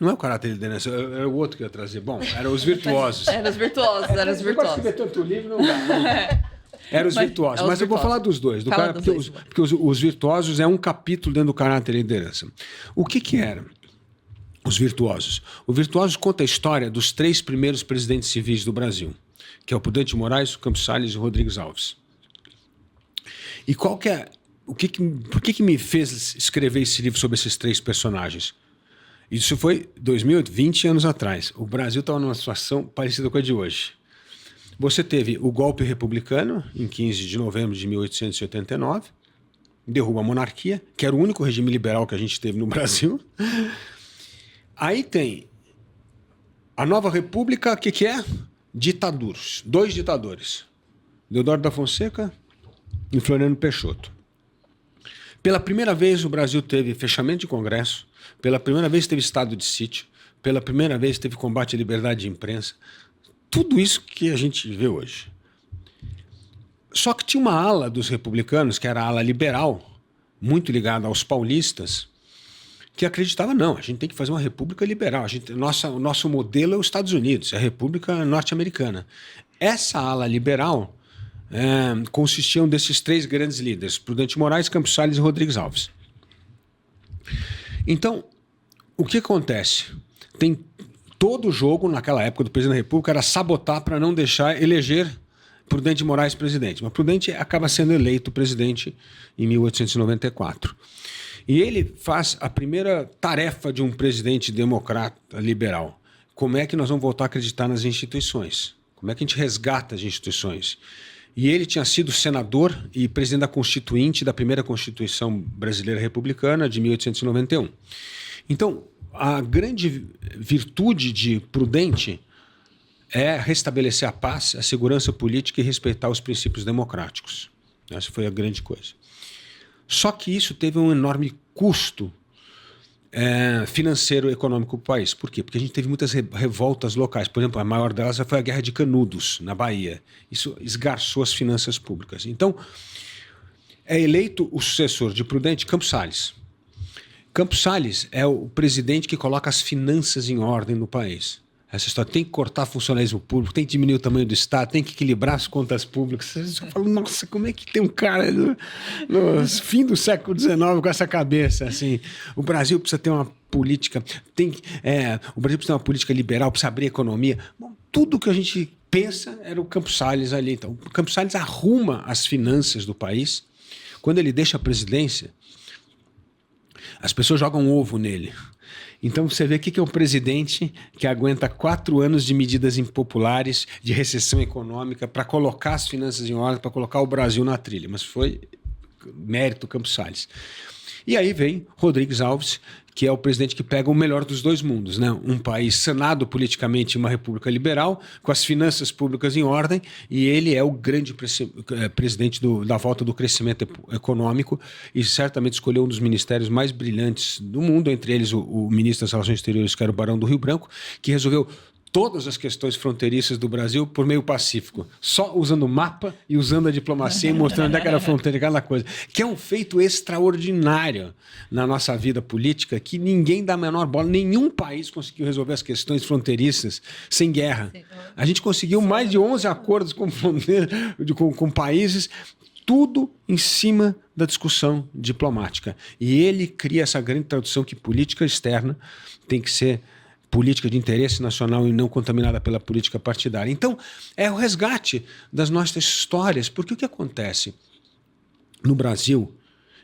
Não é o Caráter e Liderança, era o outro que eu ia trazer. Bom, era Os Virtuosos. Era Os Virtuosos. Eu gosto de escrever tanto livro, não dá. Era Os Virtuosos, mas eu vou falar dos dois. Porque os Virtuosos é um capítulo dentro do Caráter e Liderança. O que era Os Virtuosos? O Virtuosos conta a história dos 3 primeiros presidentes civis do Brasil, que é o Prudente de Moraes, o Campos Salles e o Rodrigues Alves. E por que me fez escrever esse livro sobre esses 3 personagens? Isso foi 2008, 20 anos atrás. O Brasil estava numa situação parecida com a de hoje. Você teve o golpe republicano, em 15 de novembro de 1889, derruba a monarquia, que era o único regime liberal que a gente teve no Brasil. Aí tem a nova república, o que é? Ditaduros. 2 ditadores. Deodoro da Fonseca e Floriano Peixoto. Pela primeira vez o Brasil teve fechamento de Congresso, pela primeira vez teve estado de sítio, pela primeira vez teve combate à liberdade de imprensa. Tudo isso que a gente vê hoje. Só que tinha uma ala dos republicanos, que era a ala liberal, muito ligada aos paulistas, que acreditava, não, a gente tem que fazer uma república liberal. O nosso modelo é os Estados Unidos, é a república norte-americana. Essa ala liberal consistiam desses 3 grandes líderes, Prudente de Moraes, Campos Salles e Rodrigues Alves. Então, o que acontece? Tem todo o jogo, naquela época do presidente da República, era sabotar para não deixar eleger Prudente de Moraes presidente. Mas Prudente acaba sendo eleito presidente em 1894. E ele faz a primeira tarefa de um presidente democrata liberal. Como é que nós vamos voltar a acreditar nas instituições? Como é que a gente resgata as instituições? E ele tinha sido senador e presidente da Constituinte da primeira Constituição Brasileira Republicana de 1891. Então, a grande virtude de Prudente é restabelecer a paz, a segurança política e respeitar os princípios democráticos. Essa foi a grande coisa. Só que isso teve um enorme custo financeiro e econômico para o país. Por quê? Porque a gente teve muitas revoltas locais. Por exemplo, a maior delas foi a Guerra de Canudos, na Bahia. Isso esgarçou as finanças públicas. Então, é eleito o sucessor de Prudente, Campos Salles. Campos Salles é o presidente que coloca as finanças em ordem no país. Essa história tem que cortar funcionalismo público, tem que diminuir o tamanho do Estado, tem que equilibrar as contas públicas. Você fala, nossa, como é que tem um cara no fim do século XIX com essa cabeça? Assim, o Brasil precisa ter uma política, o Brasil precisa ter uma política liberal, precisa abrir a economia. Bom, tudo que a gente pensa era o Campos Salles ali. Então, o Campos Salles arruma as finanças do país. Quando ele deixa a presidência, as pessoas jogam ovo nele. Então você vê o que é um presidente que aguenta 4 anos de medidas impopulares, de recessão econômica, para colocar as finanças em ordem, para colocar o Brasil na trilha. Mas foi mérito Campos Salles. E aí vem Rodrigues Alves, que é o presidente que pega o melhor dos dois mundos, né? Um país sanado politicamente, uma república liberal, com as finanças públicas em ordem, e ele é o grande presidente da volta do crescimento econômico e certamente escolheu um dos ministérios mais brilhantes do mundo, entre eles o ministro das Relações Exteriores, que era o Barão do Rio Branco, que resolveu todas as questões fronteiriças do Brasil por meio pacífico, só usando o mapa e usando a diplomacia e mostrando onde é que era a fronteira, cada coisa, que é um feito extraordinário na nossa vida política, que ninguém dá a menor bola, nenhum país conseguiu resolver as questões fronteiriças sem guerra. A gente conseguiu mais de 11 acordos com fronteira, com países, tudo em cima da discussão diplomática. E ele cria essa grande tradução que política externa tem que ser política de interesse nacional e não contaminada pela política partidária. Então, é o resgate das nossas histórias, porque o que acontece no Brasil,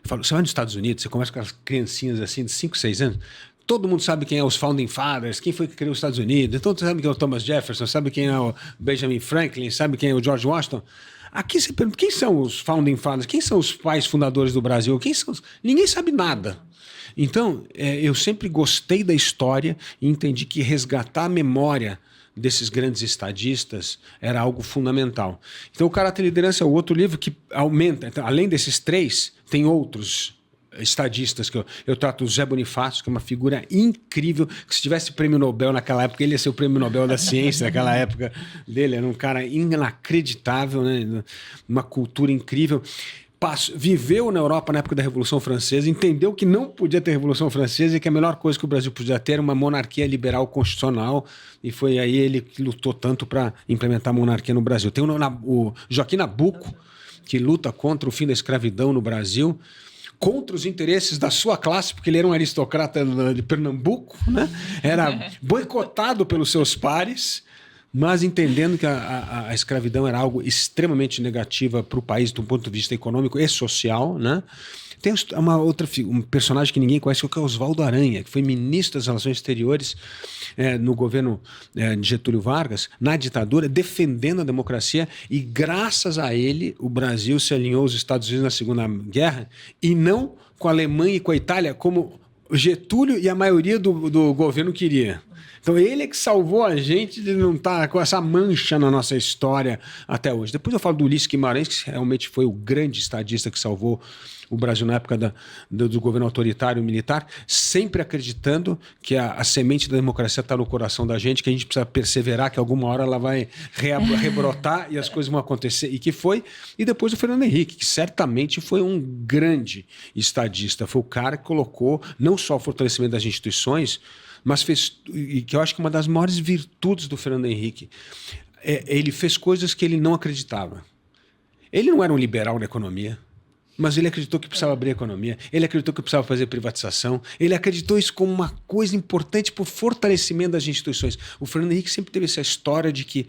eu falo, você vai nos Estados Unidos, você conversa com as criancinhas assim de 5, 6 anos, todo mundo sabe quem é os Founding Fathers, quem foi que criou os Estados Unidos, todo mundo sabe quem é o Thomas Jefferson, sabe quem é o Benjamin Franklin, sabe quem é o George Washington. Aqui você pergunta, quem são os Founding Fathers, quem são os pais fundadores do Brasil, quem são os... Ninguém sabe nada. Então, eu sempre gostei da história e entendi que resgatar a memória desses grandes estadistas era algo fundamental. Então, o Caráter e Liderança é o outro livro que aumenta. Então, além desses 3, tem outros estadistas que eu trato o José Bonifácio, que é uma figura incrível, que se tivesse prêmio Nobel naquela época, ele ia ser o prêmio Nobel da ciência naquela época dele, era um cara inacreditável, né? Uma cultura incrível. Viveu na Europa na época da Revolução Francesa, entendeu que não podia ter Revolução Francesa e que a melhor coisa que o Brasil podia ter era uma monarquia liberal constitucional, e foi aí ele que lutou tanto para implementar a monarquia no Brasil. Tem o Joaquim Nabuco, que luta contra o fim da escravidão no Brasil, contra os interesses da sua classe, porque ele era um aristocrata de Pernambuco, né? Era boicotado pelos seus pares, mas entendendo que a escravidão era algo extremamente negativa para o país do ponto de vista econômico e social, né? Tem um personagem que ninguém conhece, que é o Oswaldo Aranha, que foi ministro das Relações Exteriores no governo de Getúlio Vargas, na ditadura, defendendo a democracia, e graças a ele o Brasil se alinhou aos Estados Unidos na Segunda Guerra, e não com a Alemanha e com a Itália, como Getúlio e a maioria do governo queria. Então ele é que salvou a gente de não estar com essa mancha na nossa história até hoje. Depois eu falo do Ulisses Guimarães, que realmente foi o grande estadista que salvou o Brasil na época do governo autoritário militar, sempre acreditando que a semente da democracia está no coração da gente, que a gente precisa perseverar, que alguma hora ela vai rebrotar e as coisas vão acontecer. E que foi. E depois o Fernando Henrique, que certamente foi um grande estadista. Foi o cara que colocou não só o fortalecimento das instituições, mas fez, e que eu acho que uma das maiores virtudes do Fernando Henrique, ele fez coisas que ele não acreditava. Ele não era um liberal na economia, mas ele acreditou que precisava abrir a economia, ele acreditou que precisava fazer privatização, ele acreditou isso como uma coisa importante para o fortalecimento das instituições. O Fernando Henrique sempre teve essa história de que,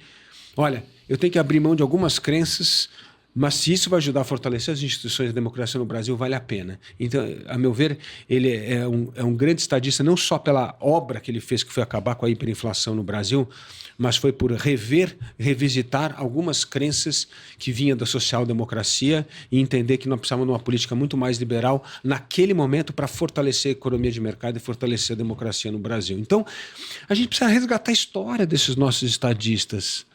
olha, eu tenho que abrir mão de algumas crenças, mas se isso vai ajudar a fortalecer as instituições da democracia no Brasil, vale a pena. Então, a meu ver, ele é um grande estadista, não só pela obra que ele fez, que foi acabar com a hiperinflação no Brasil, mas foi por revisitar algumas crenças que vinham da social-democracia e entender que nós precisávamos de uma política muito mais liberal naquele momento para fortalecer a economia de mercado e fortalecer a democracia no Brasil. Então, a gente precisa resgatar a história desses nossos estadistas.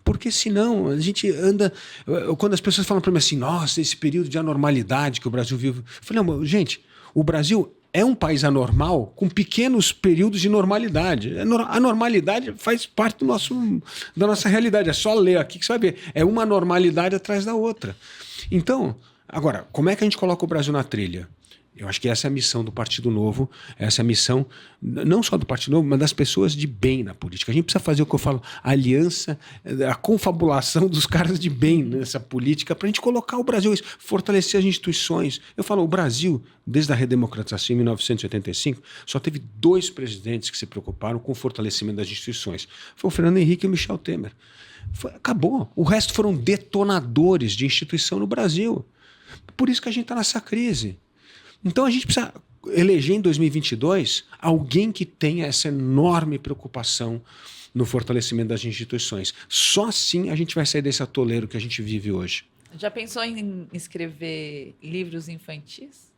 Porque senão a gente anda... Quando as pessoas falam para mim assim, nossa, esse período de anormalidade que o Brasil vive... Eu falei, não, gente, o Brasil é um país anormal com pequenos períodos de normalidade. A normalidade faz parte da nossa realidade. É só ler aqui que você vai ver. É uma normalidade atrás da outra. Então, agora, como é que a gente coloca o Brasil na trilha? Eu acho que essa é a missão do Partido Novo, essa é a missão não só do Partido Novo, mas das pessoas de bem na política. A gente precisa fazer o que eu falo, a aliança, a confabulação dos caras de bem nessa política para a gente colocar o Brasil, fortalecer as instituições. Eu falo, o Brasil, desde a redemocratização em 1985, só teve 2 presidentes que se preocuparam com o fortalecimento das instituições. Foi o Fernando Henrique e o Michel Temer. Acabou. O resto foram detonadores de instituição no Brasil. Por isso que a gente está nessa crise. Então a gente precisa eleger em 2022 alguém que tenha essa enorme preocupação no fortalecimento das instituições. Só assim a gente vai sair desse atoleiro que a gente vive hoje. Já pensou em escrever livros infantis?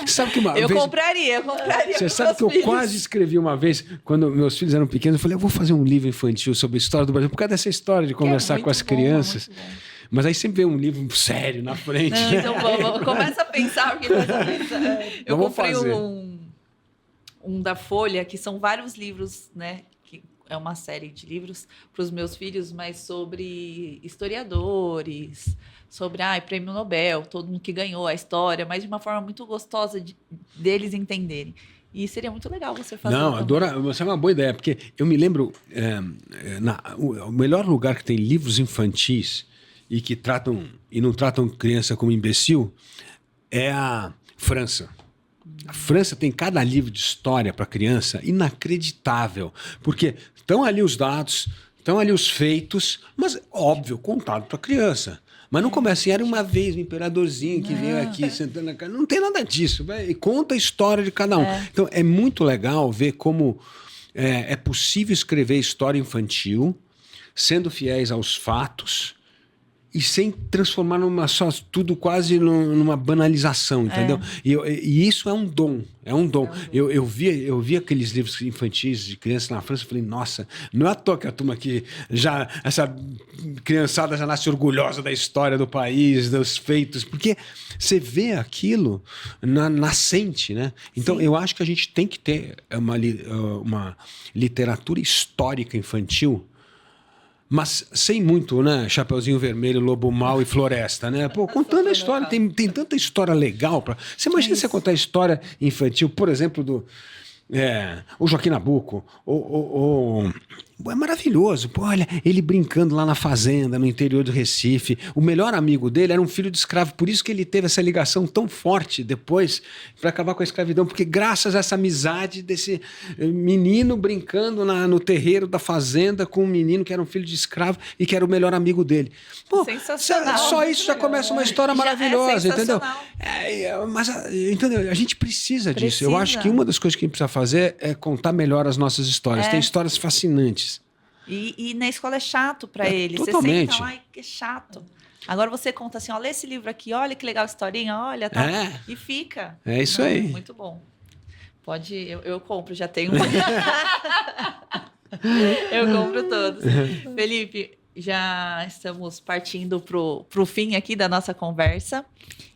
Sabe que uma Eu vez... compraria Você pros sabe meus que eu filhos. quase escrevi uma vez, quando meus filhos eram pequenos, eu falei, eu vou fazer um livro infantil sobre a história do Brasil, por causa dessa história de conversar muito com as bom, crianças. é muito bom. Mas aí sempre vem um livro sério na frente. Não, então vamos, começa a pensar, porque eu Vamos comprei fazer. um da Folha, que são vários livros, né? Que é uma série de livros para os meus filhos, mas sobre historiadores, sobre Prêmio Nobel, todo mundo que ganhou a história, mas de uma forma muito gostosa deles entenderem. E seria muito legal você fazer. Não, também. adora, você é uma boa ideia, porque eu me lembro, o melhor lugar que tem livros infantis e que tratam e não tratam criança como imbecil é a França. A França tem cada livro de história para criança inacreditável, porque estão ali os dados, estão ali os feitos, mas óbvio, contado para criança. Mas não começa assim, era uma vez o imperadorzinho que veio aqui sentando na casa. Não tem nada disso. E conta a história de cada um. Então é muito legal ver como é possível escrever história infantil, sendo fiéis aos fatos e sem transformar tudo quase numa banalização, entendeu? E isso é um dom, é um dom. Eu vi aqueles livros infantis de criança na França e falei, nossa, não é à toa que a turma aqui essa criançada já nasce orgulhosa da história do país, dos feitos, porque você vê aquilo nascente, né? Então eu acho que a gente tem que ter uma literatura histórica infantil, mas sem muito, né? Chapeuzinho Vermelho, Lobo Mau e Floresta, né? Pô, contando a história, tem tanta história legal. Você imagina você contar a história infantil, por exemplo, o Joaquim Nabuco, é maravilhoso. Pô, olha, ele brincando lá na fazenda, no interior do Recife. O melhor amigo dele era um filho de escravo, por isso que ele teve essa ligação tão forte depois para acabar com a escravidão, porque graças a essa amizade desse menino brincando no terreiro da fazenda com um menino que era um filho de escravo e que era o melhor amigo dele. Pô, sensacional. só isso já começa uma história maravilhosa, entendeu? Mas entendeu? A gente precisa disso. Eu acho que uma das coisas que a gente precisa fazer é contar melhor as nossas histórias. Tem histórias fascinantes. E na escola é chato para eles. Totalmente. Você senta lá e é chato. Agora você conta assim, ó, lê esse livro aqui, olha que legal a historinha, olha, tá. E fica. É isso aí. Muito bom. Pode, eu compro, já tenho uma. Eu compro todos. Felipe, já estamos partindo pro fim aqui da nossa conversa.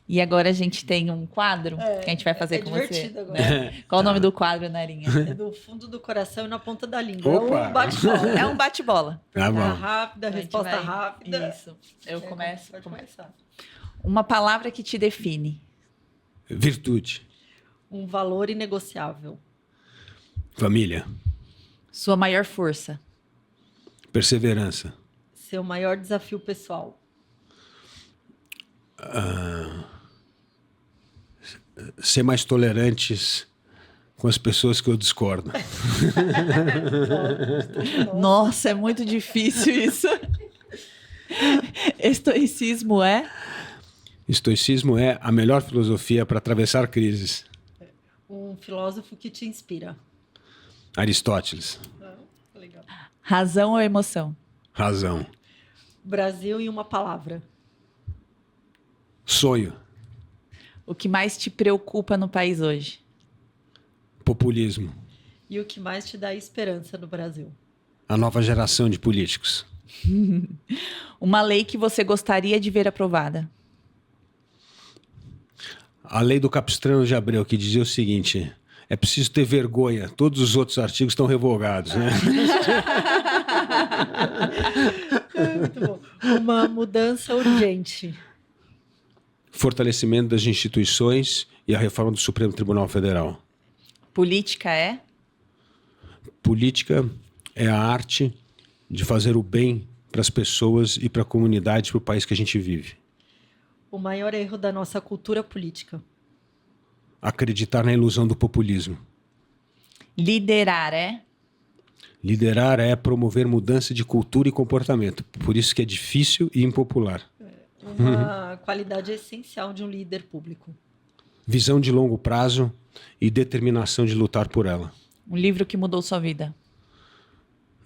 E agora a gente tem um quadro que a gente vai fazer com você. Agora. Qual o nome do quadro, Narinha? É do fundo do coração e na ponta da língua. Opa! É um bate-bola. É um bate-bola. Tá Pergunta bom. rápida, A gente resposta vai- rápida. Isso. Eu começo. Pode começar. Uma palavra que te define. Virtude. Um valor inegociável. Família. Sua maior força. Perseverança. Seu maior desafio pessoal. Ser mais tolerantes com as pessoas que eu discordo. Nossa, é muito difícil isso. Estoicismo é? Estoicismo é a melhor filosofia para atravessar crises. Um filósofo que te inspira. Aristóteles. Legal. Razão ou emoção? Razão. Brasil em uma palavra. Sonho. O que mais te preocupa no país hoje? Populismo. E o que mais te dá esperança no Brasil? A nova geração de políticos. Uma lei que você gostaria de ver aprovada? A lei do Capistrano de Abreu, que dizia o seguinte: é preciso ter vergonha, todos os outros artigos estão revogados, né? Muito bom. Uma mudança urgente. Fortalecimento das instituições e a reforma do Supremo Tribunal Federal. Política é? Política é a arte de fazer o bem para as pessoas e para a comunidade, para o país que a gente vive. O maior erro da nossa cultura política. Acreditar na ilusão do populismo. Liderar é? Liderar é promover mudança de cultura e comportamento. Por isso que é difícil e impopular. Uma qualidade essencial de um líder público. Visão de longo prazo e determinação de lutar por ela. Um livro que mudou sua vida?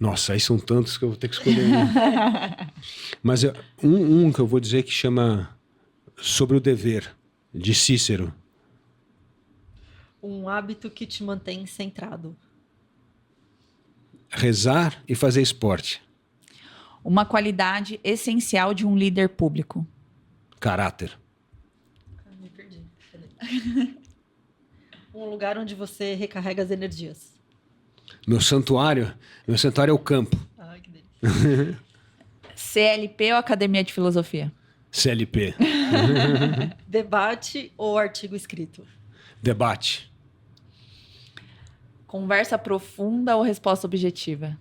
Nossa, aí são tantos que eu vou ter que escolher um. Mas um que eu vou dizer que chama Sobre o Dever, de Cícero. Um hábito que te mantém centrado. Rezar e fazer esporte. Uma qualidade essencial de um líder público. Caráter. Me perdi. Peraí. Um lugar onde você recarrega as energias. Meu santuário é o campo. Ai, que delícia. CLP ou Academia de Filosofia? CLP. Debate ou artigo escrito? Debate. Conversa profunda ou resposta objetiva?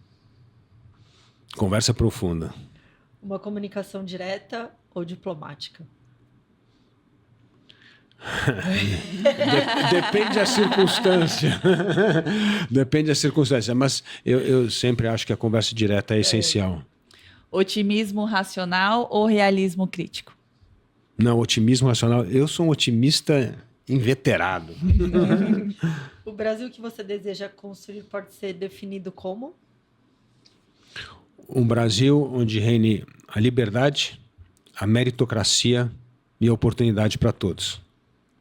Conversa profunda. Uma comunicação direta ou diplomática? Depende da circunstância. Depende da circunstância. Mas eu sempre acho que a conversa direta é essencial. Otimismo racional ou realismo crítico? Não, otimismo racional. Eu sou um otimista inveterado. O Brasil que você deseja construir pode ser definido como? Um Brasil onde reine a liberdade, a meritocracia e a oportunidade para todos.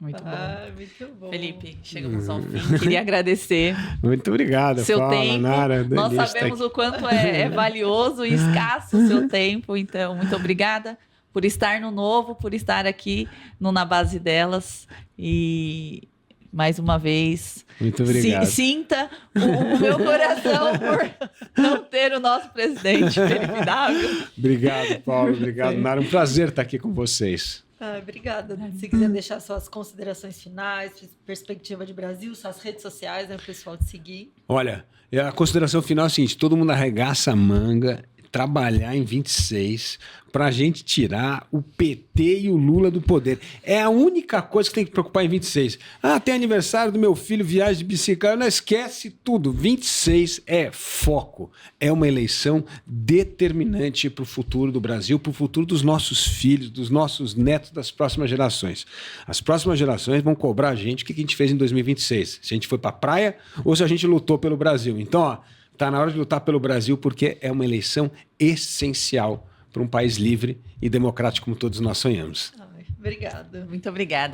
Muito bom. Muito bom. Felipe, chegamos ao fim. Queria agradecer Muito obrigado, seu Paula, tempo. Nara. Nós delícia sabemos estar o quanto é valioso e escasso o seu tempo. Então, muito obrigada por estar no Novo, por estar aqui no Na Base Delas. E, mais uma vez, Muito obrigado. sinta o meu coração por não ter o nosso presidente, Felipe Dávila. Obrigado, Paulo. Obrigado, Nara. Um prazer estar aqui com vocês. Obrigada. Se quiser deixar suas considerações finais, perspectiva de Brasil, suas redes sociais, né, o pessoal te seguir. Olha, a consideração final é a seguinte: todo mundo arregaça a manga, trabalhar em 26 para a gente tirar o PT e o Lula do poder. É a única coisa que tem que preocupar em 26. Ah, tem aniversário do meu filho, viagem de bicicleta. Não, esquece tudo. 26 é foco. É uma eleição determinante para o futuro do Brasil, para o futuro dos nossos filhos, dos nossos netos, das próximas gerações. As próximas gerações vão cobrar a gente o que a gente fez em 2026. Se a gente foi para a praia ou se a gente lutou pelo Brasil. Então, ó, está na hora de lutar pelo Brasil, porque é uma eleição essencial para um país livre e democrático como todos nós sonhamos. Obrigada. Muito obrigada.